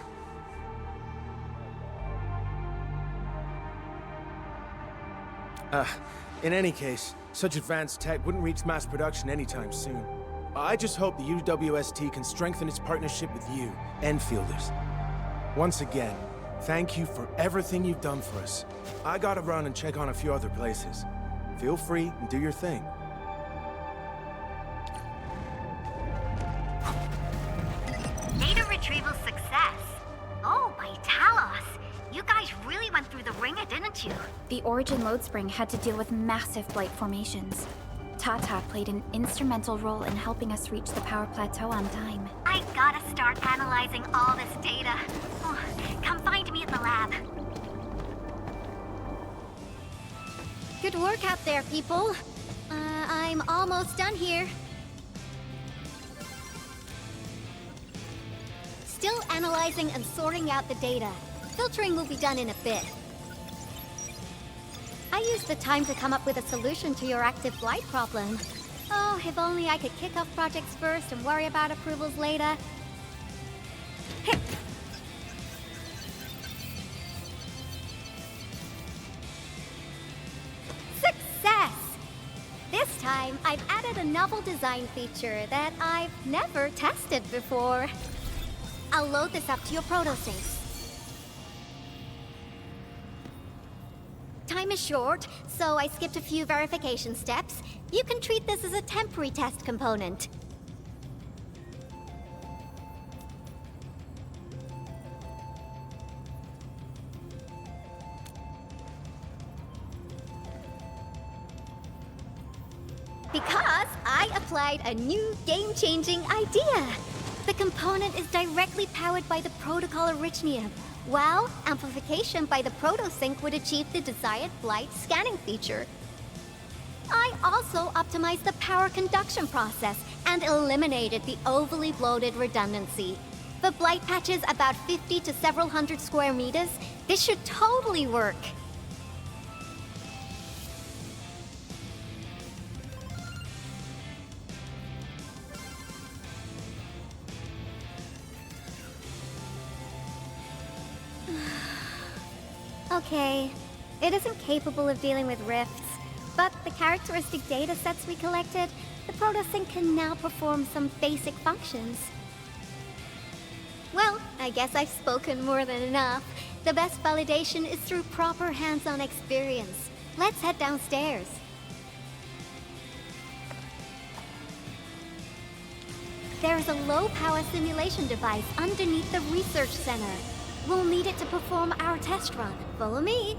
T: In any case, such advanced tech wouldn't reach mass production anytime soon. I just hope the UWST can strengthen its partnership with you, Enfielders. Once again, thank you for everything you've done for us. I gotta run and check on a few other places. Feel free and do your thing.
S: Data retrieval success. Oh, by Talos. You guys really went through the ringer, didn't you?
A: The Origin Load Spring had to deal with massive blight formations. Tata played an instrumental role in helping us reach the power plateau on time.
S: I gotta start analyzing all this data. Oh, come find me at the lab.
C: Good work out there, people. I'm almost done here. Still analyzing and sorting out the data. Filtering will be done in a bit. I used the time to come up with a solution to your active blight problem. Oh, if only I could kick off projects first and worry about approvals later. Success! This time, I've added a novel design feature that I've never tested before. I'll load this up to your protosyncs. Time is short, so I skipped a few verification steps. You can treat this as a temporary test component. Because I applied a new game-changing idea. The component is directly powered by the protocol Originium, while amplification by the protosync would achieve the desired blight scanning feature. I also optimized the power conduction process and eliminated the overly bloated redundancy. For blight patches about 50 to several hundred square meters, this should totally work. Okay, it isn't capable of dealing with rifts, but the characteristic data sets we collected, the protosync can now perform some basic functions. Well, I guess I've spoken more than enough. The best validation is through proper hands-on experience. Let's head downstairs. There's a low-power simulation device underneath the research center. We'll need it to perform our test run. Follow me.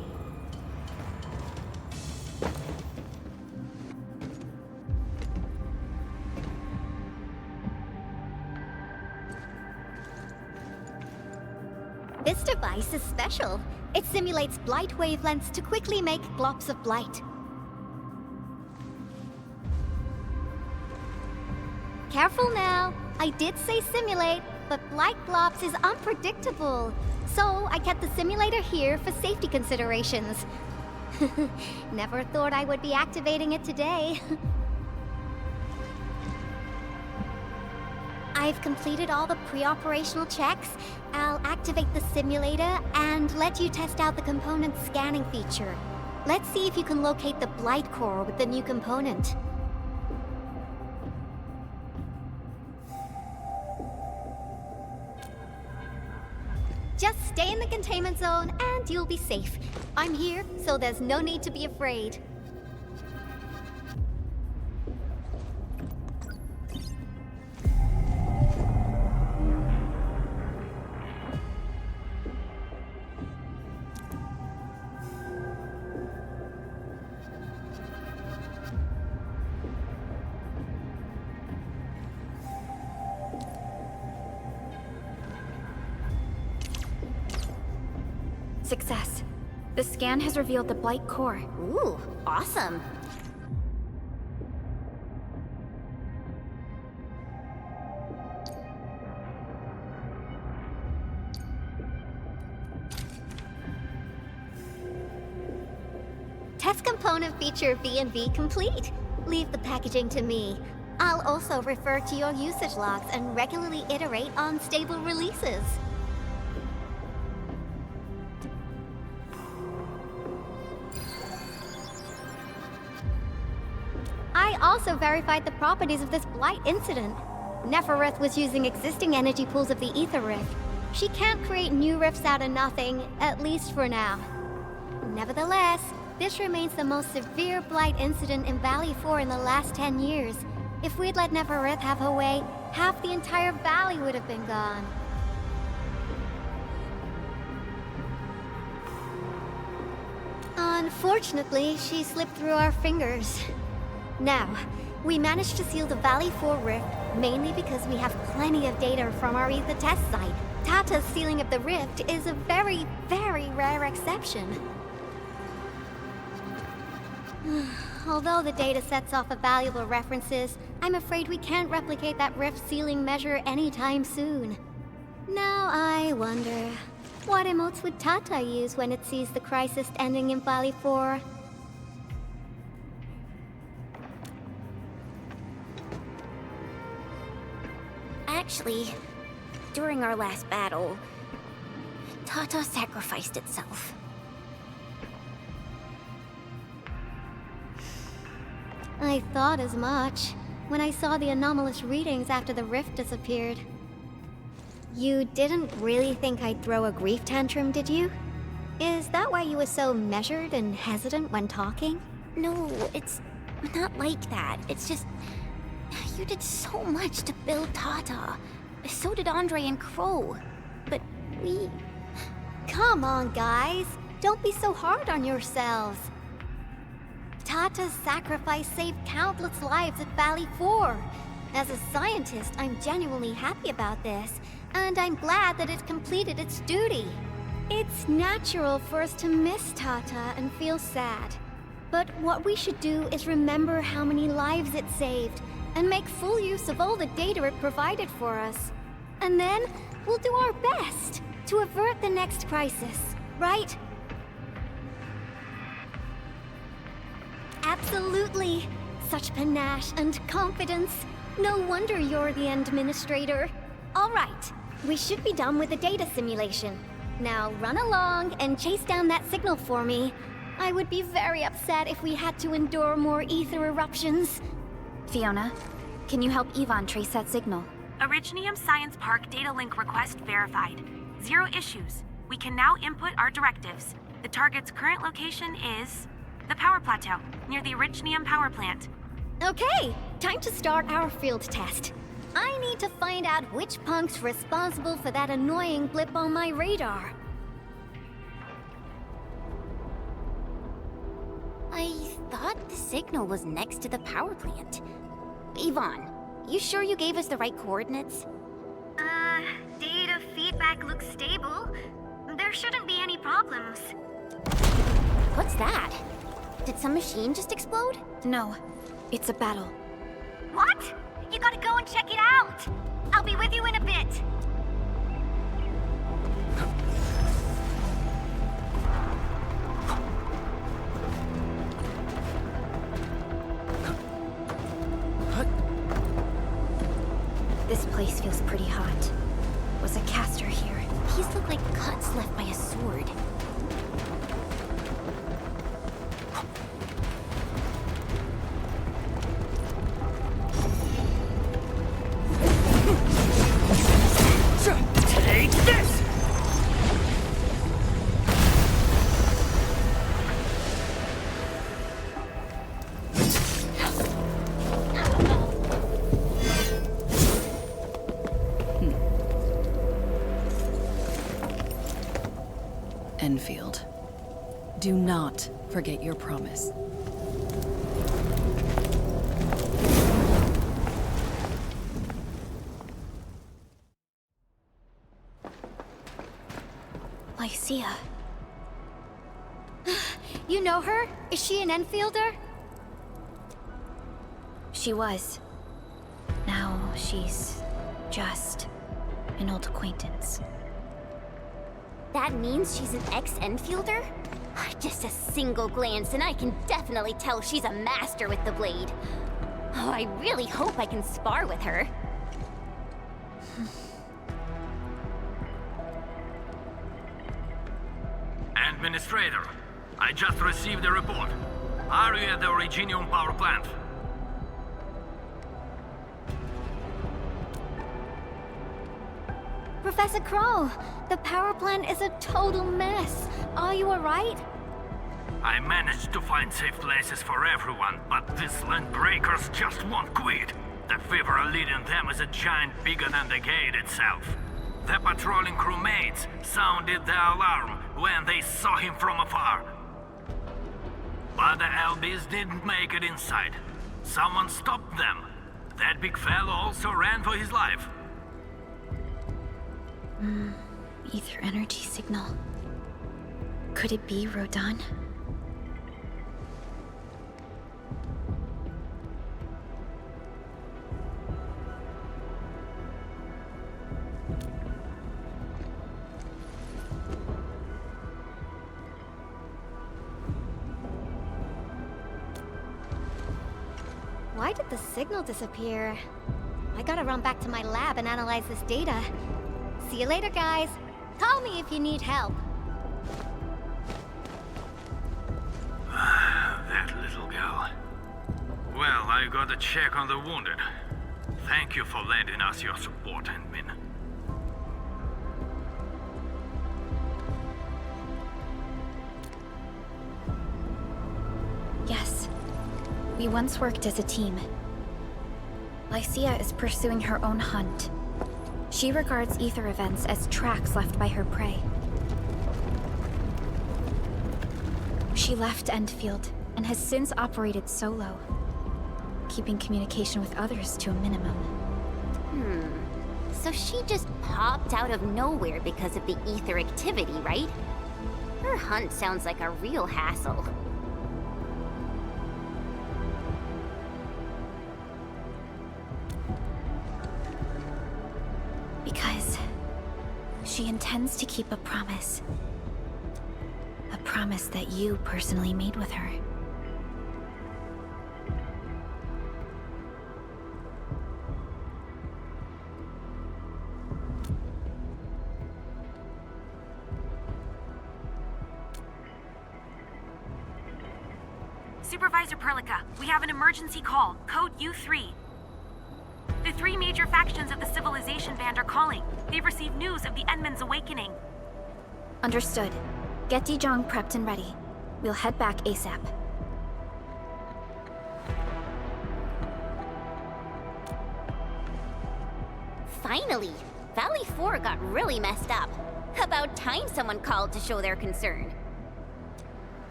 C: This device is special. It simulates blight wavelengths to quickly make globs of blight. Careful now. I did say simulate, but blight globs is unpredictable. So I kept the simulator here for safety considerations. Never thought I would be activating it today. I've completed all the pre-operational checks. I'll activate the simulator and let you test out the component scanning feature. Let's see if you can locate the blight core with the new component. Just stay in the containment zone and you'll be safe. I'm here, so there's no need to be afraid.
A: Success. The scan has revealed the blight core.
R: Ooh, awesome.
C: Test component feature V&V complete. Leave the packaging to me. I'll also refer to your usage logs and regularly iterate on stable releases. I also verified the properties of this blight incident. Nefereth was using existing energy pools of the Ether Rift. She can't create new rifts out of nothing, at least for now. Nevertheless, this remains the most severe blight incident in Valley 4 in the last 10 years. If we'd let Nefereth have her way, half the entire valley would have been gone. Unfortunately, she slipped through our fingers. Now, we managed to seal the Valley 4 rift, mainly because we have plenty of data from our Ether test site. Tata's sealing of the rift is a very, very rare exception. Although the data sets offer valuable references, I'm afraid we can't replicate that rift sealing measure anytime soon. Now I wonder, what emotes would Tata use when it sees the crisis ending in Valley 4?
R: Actually, during our last battle, Tata sacrificed itself.
C: I thought as much when I saw the anomalous readings after the rift disappeared. You didn't really think I'd throw a grief tantrum, did you? Is that why you were so measured and hesitant when talking?
R: No, it's not like that. It's just... you did so much to build Tata. So did Andre and Crow. But we...
C: Come on, guys. Don't be so hard on yourselves. Tata's sacrifice saved countless lives at Valley 4. As a scientist, I'm genuinely happy about this, and I'm glad that it completed its duty. It's natural for us to miss Tata and feel sad. But what we should do is remember how many lives it saved, and make full use of all the data it provided for us. And then, we'll do our best to avert the next crisis, right? Absolutely! Such panache and confidence. No wonder you're the Endministrator. All right, we should be done with the data simulation. Now run along and chase down that signal for me. I would be very upset if we had to endure more ether eruptions.
A: Fiona, can you help Yvonne trace that signal?
B: Originium Science Park data link request verified. 0 issues. We can now input our directives. The target's current location is the power plateau, near the Originium power plant.
C: Okay, time to start our field test. I need to find out which punk's responsible for that annoying blip on my radar.
R: I thought the signal was next to the power plant. Yvonne, you sure you gave us the right coordinates?
S: Data feedback looks stable. There shouldn't be any problems.
R: What's that? Did some machine just explode?
A: No, it's a battle.
S: What? You gotta go and check it out! I'll be with you in a bit.
A: This place feels pretty hot. Was a caster here?
R: These look like cuts left by a sword.
L: Take this!
U: Enfield, do not forget your promise.
A: Lycia.
C: You know her? Is she an Enfielder?
A: She was. Now she's just an old acquaintance.
R: That means she's an ex-Enfielder? Just a single glance and I can definitely tell she's a master with the blade. Oh, I really hope I can spar with her.
D: Administrator, I just received a report. Are you at the Originium power plant?
C: Professor Crow, the power plant is a total mess. Are you alright?
D: I managed to find safe places for everyone, but these landbreakers just won't quit. The fever leading them is a giant bigger than the gate itself. The patrolling crewmates sounded the alarm when they saw him from afar. But the LBs didn't make it inside. Someone stopped them. That big fellow also ran for his life.
A: Ether energy signal. Could it be Rodan?
C: Why did the signal disappear? I gotta run back to my lab and analyze this data. See you later, guys. Call me if you need help.
D: That little girl. Well, I gotta check on the wounded. Thank you for lending us your support, Endmin.
A: Yes. We once worked as a team. Lycia is pursuing her own hunt. She regards ether events as tracks left by her prey. She left Endfield and has since operated solo, keeping communication with others to a minimum.
R: So she just popped out of nowhere because of the ether activity, right? Her hunt sounds like a real hassle.
A: Because she intends to keep a promise. A promise that you personally made with her.
B: Supervisor Perlica, we have an emergency call, code U3. The three major factions of the Civilization Band are calling. They've received news of the Endman's awakening.
A: Understood. Get Dijong prepped and ready. We'll head back ASAP.
R: Finally! Valley 4 got really messed up. About time someone called to show their concern.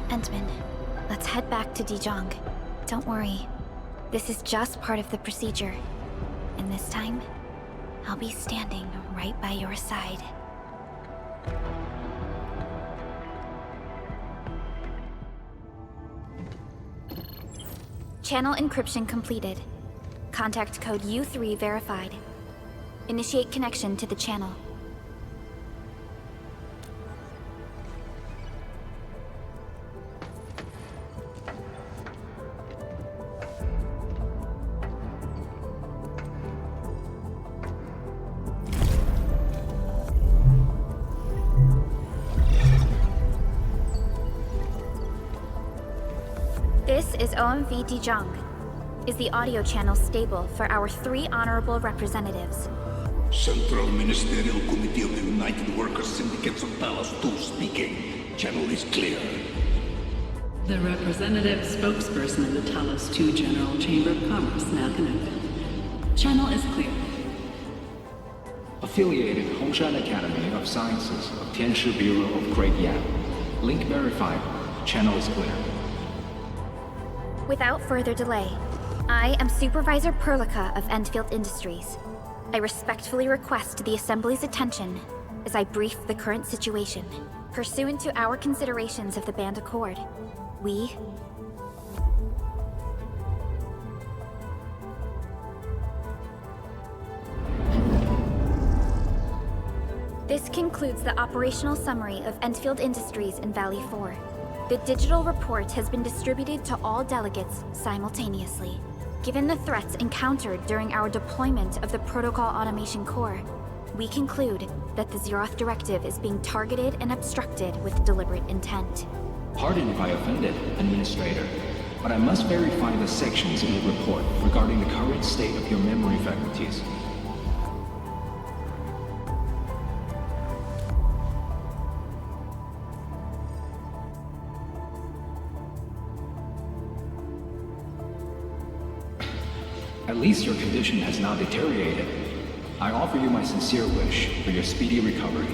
A: Endman, let's head back to Dijon. Don't worry. This is just part of the procedure. And this time, I'll be standing right by your side. Channel encryption completed. Contact code U3 verified. Initiate connection to the channel. This is OMV Dijon. Is the audio channel stable for our 3 honorable representatives?
M: Central Ministerial Committee of the United Workers Syndicates of Talos-II speaking. Channel is clear.
E: The representative spokesperson of the Talos-II General Chamber of Commerce now connected. Channel is clear.
V: Affiliated Hongshan Academy of Sciences of Tianshi Bureau of Great Yan. Link verified. Channel is clear.
A: Without further delay, I am Supervisor Perlica of Endfield Industries. I respectfully request the Assembly's attention as I brief the current situation. Pursuant to our considerations of the Band Accord, we... This concludes the operational summary of Endfield Industries in Valley 4. The digital report has been distributed to all delegates simultaneously. Given the threats encountered during our deployment of the Protocol Automation Core, we conclude that the Zeroth Directive is being targeted and obstructed with deliberate intent.
V: Pardon if I offended, Administrator, but I must verify the sections in the report regarding the current state of your memory faculties. At least your condition has not deteriorated. I offer you my sincere wish for your speedy recovery.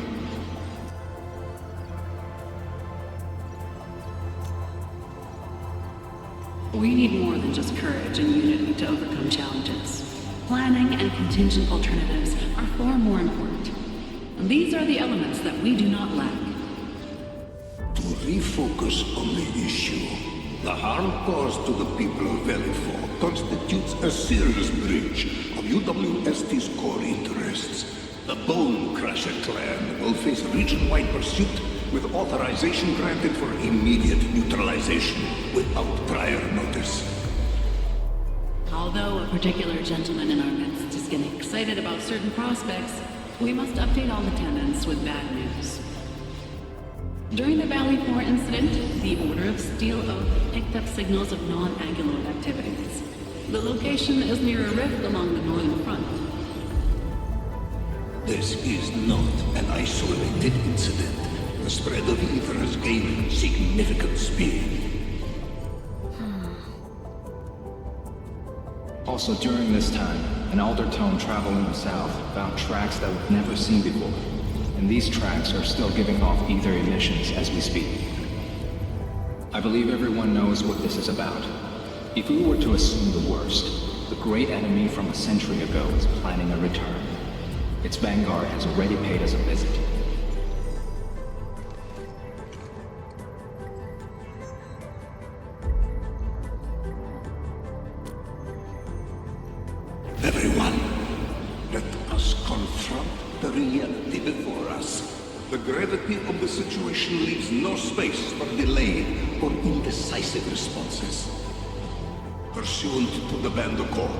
E: We need more than just courage and unity to overcome challenges. Planning and contingent alternatives are far more important. And these are the elements that we do not lack.
M: To refocus on the issue, the harm caused to the people of Valley 4 constitutes a serious breach of UWST's core interests. The Bone Crusher clan will face region-wide pursuit with authorization granted for immediate neutralization without prior notice.
E: Although a particular gentleman in our midst is getting excited about certain prospects, we must update all attendants with bad news. During the Valley 4 incident, the Order of Steel Oath picked up signals of non-Anguloid activities. The location is near a rift along the northern front.
M: This is not an isolated incident. The spread of ether has gained significant speed.
V: Also during this time, an Aldertone traveling south found tracks that we've never seen before. And these tracks are still giving off ether emissions as we speak. I believe everyone knows what this is about. If we were to assume the worst, the great enemy from a century ago is planning a return. Its vanguard has already paid us a visit.
M: Everyone, let us confront the reality before us. The gravity of the situation leaves no space for delayed or indecisive responses. Pursuant to the Band Accord,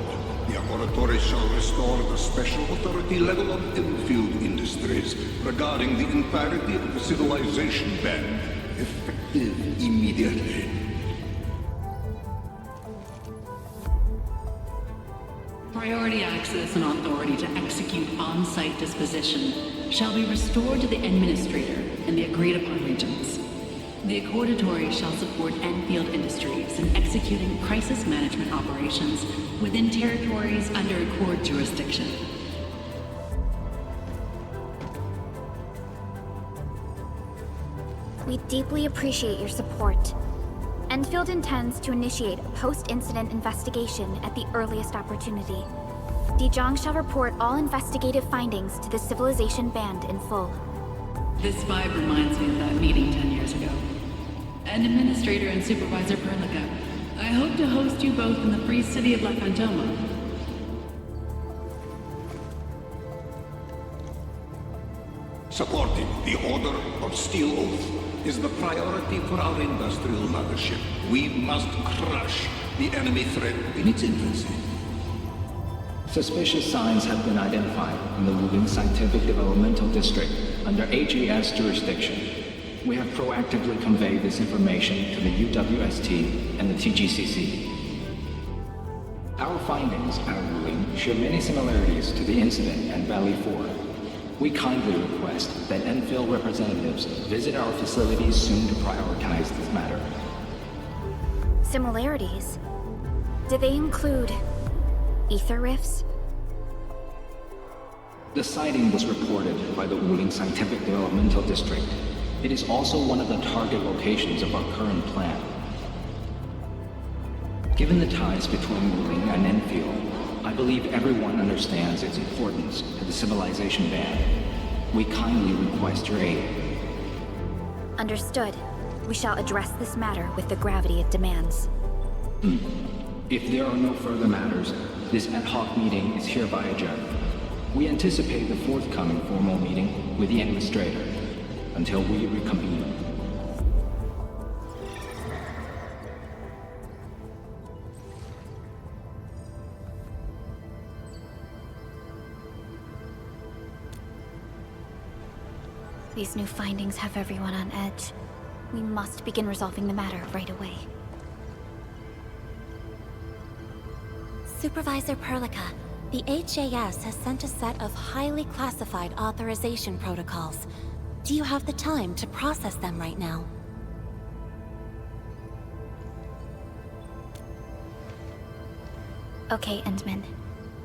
M: the Laboratory shall restore the special authority level of Endfield Industries regarding the entirety of the civilization band, effective immediately.
E: Priority access and authority to execute on-site disposition shall be restored to the Endministrator in the agreed-upon regions. The Accordatory shall support Endfield Industries in executing crisis management operations within territories under Accord jurisdiction.
A: We deeply appreciate your support. Endfield intends to initiate a post-incident investigation at the earliest opportunity. Dijong shall report all investigative findings to the Civilization Band in full.
E: This vibe reminds me of that meeting 10 years ago. Administrator and Supervisor Perlica, I hope to host you both in the free city of La Fantoma.
M: Supporting the Order of Steel Oath is the priority for our industrial mothership. We must crush the enemy threat in its infancy.
V: Suspicious signs have been identified in the Wuling Scientific Developmental District under HAS jurisdiction. We have proactively conveyed this information to the UWST and the TGCC. Our findings at Wuling share many similarities to the incident at Valley 4. We kindly request that Enfield representatives visit our facilities soon to prioritize this matter.
A: Similarities? Do they include ether rifts?
V: The sighting was reported by the Wuling Scientific Developmental District. It is also one of the target locations of our current plan. Given the ties between Wuling and Enfield, I believe everyone understands its importance to the Civilization Band. We kindly request your aid.
A: Understood. We shall address this matter with the gravity it demands.
V: If there are no further matters, this ad hoc meeting is hereby adjourned. We anticipate the forthcoming formal meeting with the Endministrator until we reconvene.
A: These new findings have everyone on edge. We must begin resolving the matter right away.
G: Supervisor Perlica, the HAS has sent a set of highly classified authorization protocols. Do you have the time to process them right now?
A: Okay, Endman.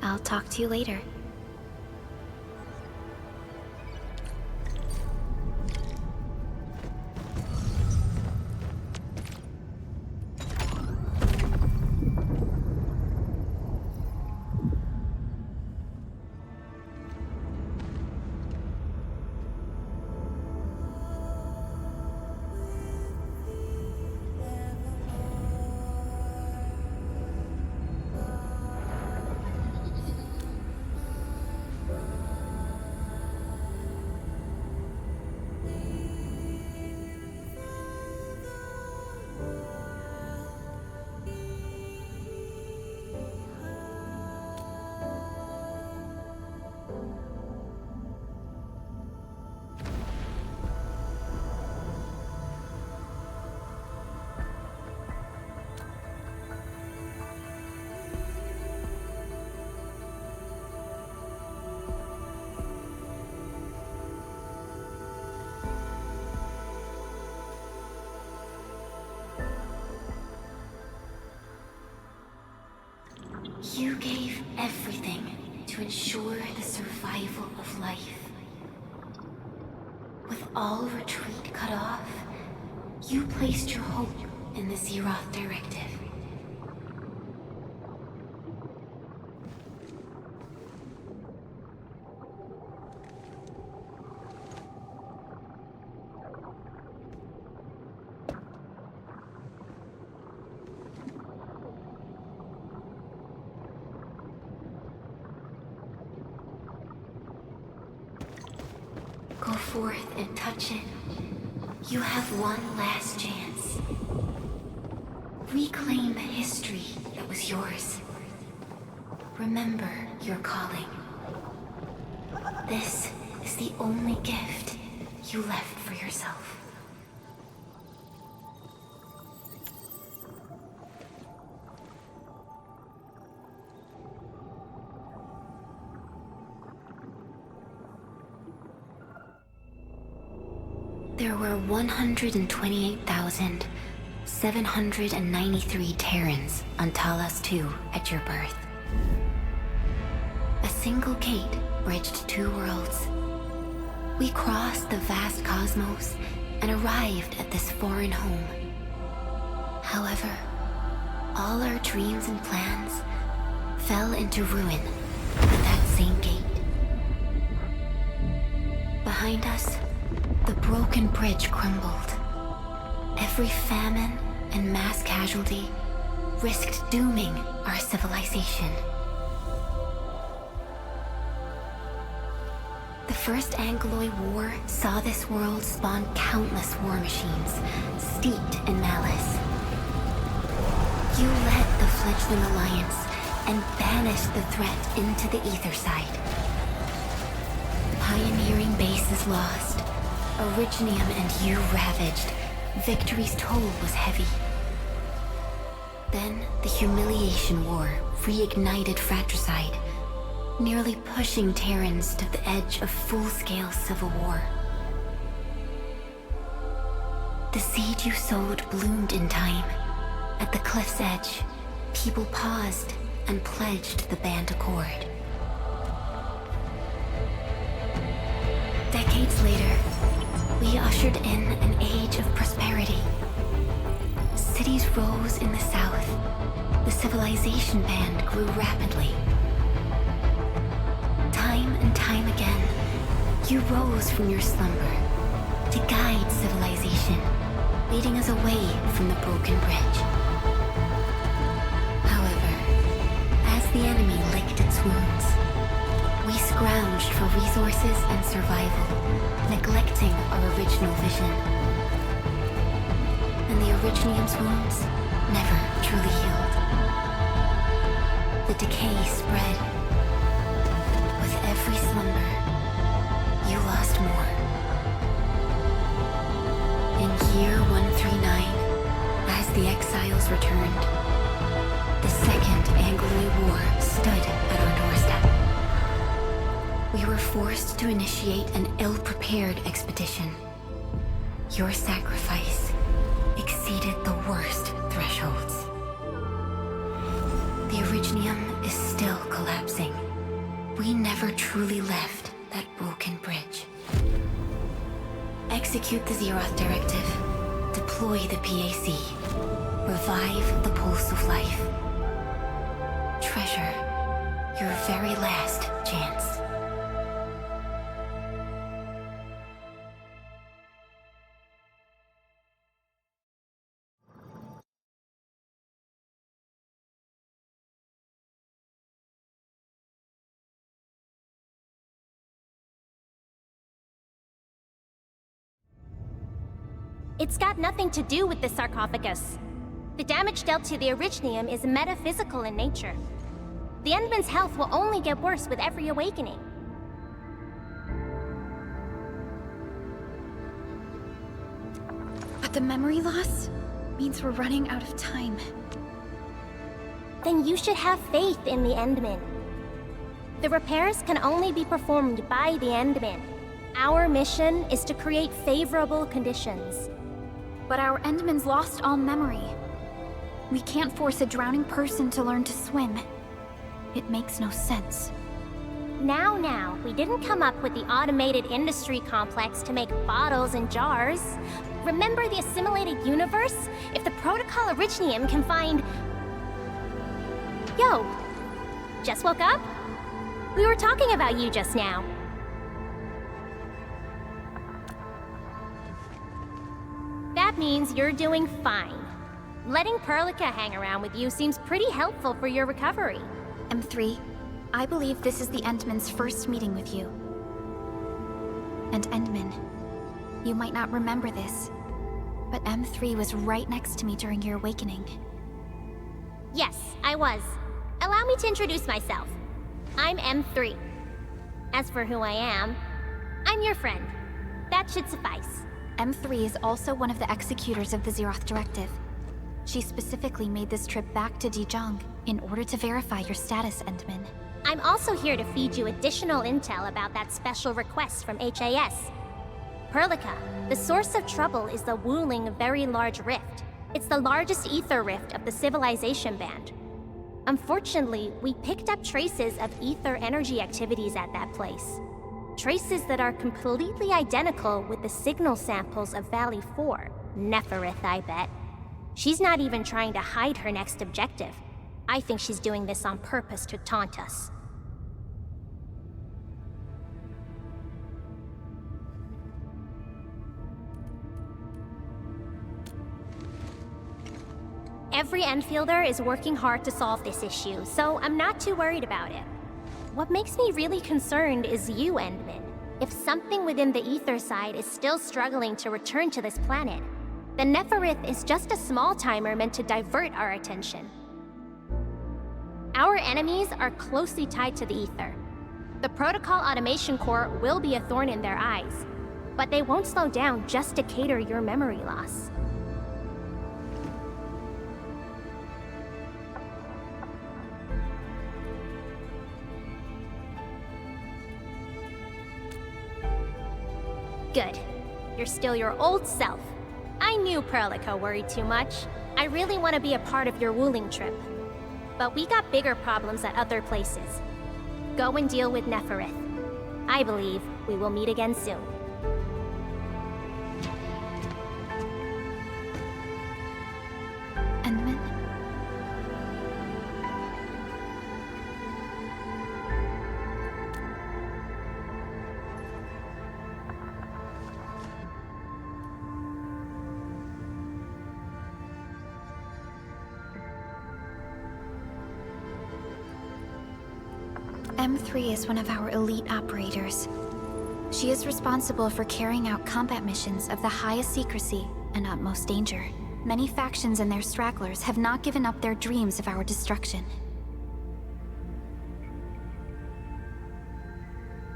A: I'll talk to you later.
G: You gave everything to ensure the survival of life. With all retreat cut off, you placed your hope in the Zeroth Directive. Go forth and touch it. You have one last chance. Reclaim the history that was yours. Remember your calling. This is the only gift you left for yourself. There were 128,793 Terrans on Talos-II at your birth. A single gate bridged two worlds. We crossed the vast cosmos and arrived at this foreign home. However, all our dreams and plans fell into ruin at that same gate. Behind us, the broken bridge crumbled. Every famine and mass casualty risked dooming our civilization. The First Angloid War saw this world spawn countless war machines, steeped in malice. You led the fledgling alliance and banished the threat into the ether side. Pioneering bases lost, Originium and you ravaged. Victory's toll was heavy. Then the Humiliation War reignited fratricide, nearly pushing Terrans to the edge of full-scale civil war. The seed you sowed bloomed in time. At the cliff's edge, people paused and pledged the band accord. Decades later, we ushered in an age of prosperity. Cities rose in the south. The civilization band grew rapidly. Time and time again, you rose from your slumber to guide civilization, leading us away from the broken bridge. However, as the enemy licked its wounds, we scrounged for resources and survival, neglecting our original vision. And the Originium's wounds never truly healed. The decay spread. With every slumber, you lost more. In year 139, as the exiles returned, the Second Angloid War stood at our doorstep. We were forced to initiate an ill-prepared expedition. Your sacrifice exceeded the worst thresholds. The Originium is still collapsing. We never truly left that broken bridge. Execute the Zeroth Directive. Deploy the PAC. Revive the Pulse of Life. Treasure your very last chance.
H: It's got nothing to do with the sarcophagus. The damage dealt to the Originium is metaphysical in nature. The Endman's health will only get worse with every awakening.
A: But the memory loss means we're running out of time.
H: Then you should have faith in the Endman. The repairs can only be performed by the Endman. Our mission is to create favorable conditions.
A: But our Endman's lost all memory. We can't force a drowning person to learn to swim. It makes no sense.
H: Now, we didn't come up with the automated industry complex to make bottles and jars. Remember the assimilated universe? If the Protocol Originium can find... Yo, just woke up? We were talking about you just now. That means you're doing fine. Letting Perlica hang around with you seems pretty helpful for your recovery.
A: M3, I believe this is the Endman's first meeting with you. And Endman, you might not remember this, but M3 was right next to me during your awakening.
H: Yes, I was. Allow me to introduce myself. I'm M3. As for who I am, I'm your friend. That should suffice.
A: M3 is also one of the executors of the Zeroth Directive. She specifically made this trip back to Dijon in order to verify your status, Endman.
H: I'm also here to feed you additional intel about that special request from HAS. Perlica, the source of trouble is the Wuling Very Large Rift. It's the largest ether rift of the Civilization Band. Unfortunately, we picked up traces of ether energy activities at that place. Traces that are completely identical with the signal samples of Valley 4. Neferith, I bet. She's not even trying to hide her next objective. I think she's doing this on purpose to taunt us. Every Enfielder is working hard to solve this issue, so I'm not too worried about it. What makes me really concerned is you, Endman. If something within the ether side is still struggling to return to this planet, then Neferith is just a small timer meant to divert our attention. Our enemies are closely tied to the ether. The Protocol Automation Core will be a thorn in their eyes, but they won't slow down just to cater your memory loss. Good. You're still your old self. I knew Perlica worried too much. I really want to be a part of your Wuling trip. But we got bigger problems at other places. Go and deal with Neferith. I believe we will meet again soon.
A: Endman? M3 is one of our elite operators. She is responsible for carrying out combat missions of the highest secrecy and utmost danger. Many factions and their stragglers have not given up their dreams of our destruction.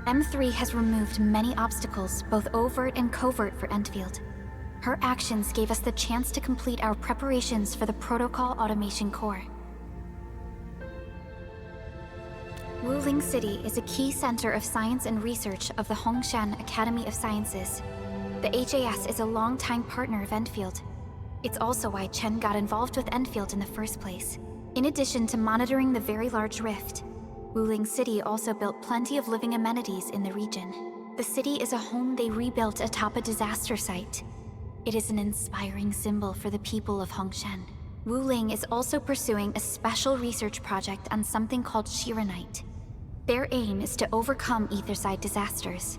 A: M3 has removed many obstacles, both overt and covert, for Endfield. Her actions gave us the chance to complete our preparations for the Protocol Automation Core. Wuling City is a key center of science and research of the Hongshan Academy of Sciences. The HAS is a longtime partner of Endfield. It's also why Chen got involved with Endfield in the first place. In addition to monitoring the very large rift, Wuling City also built plenty of living amenities in the region. The city is a home they rebuilt atop a disaster site. It is an inspiring symbol for the people of Hongshan. Wuling is also pursuing a special research project on something called Shiranite. Their aim is to overcome Etherside disasters.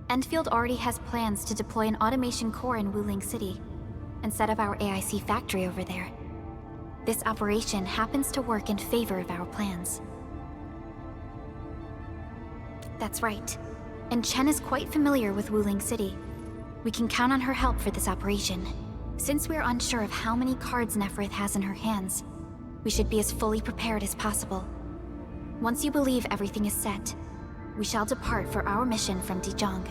A: Endfield already has plans to deploy an automation core in Wuling City and set up our AIC Factory over there. This operation happens to work in favor of our plans. That's right. And Chen is quite familiar with Wuling City. We can count on her help for this operation. Since we're unsure of how many cards Neferith has in her hands, we should be as fully prepared as possible. Once you believe everything is set, we shall depart for our mission from Dijong.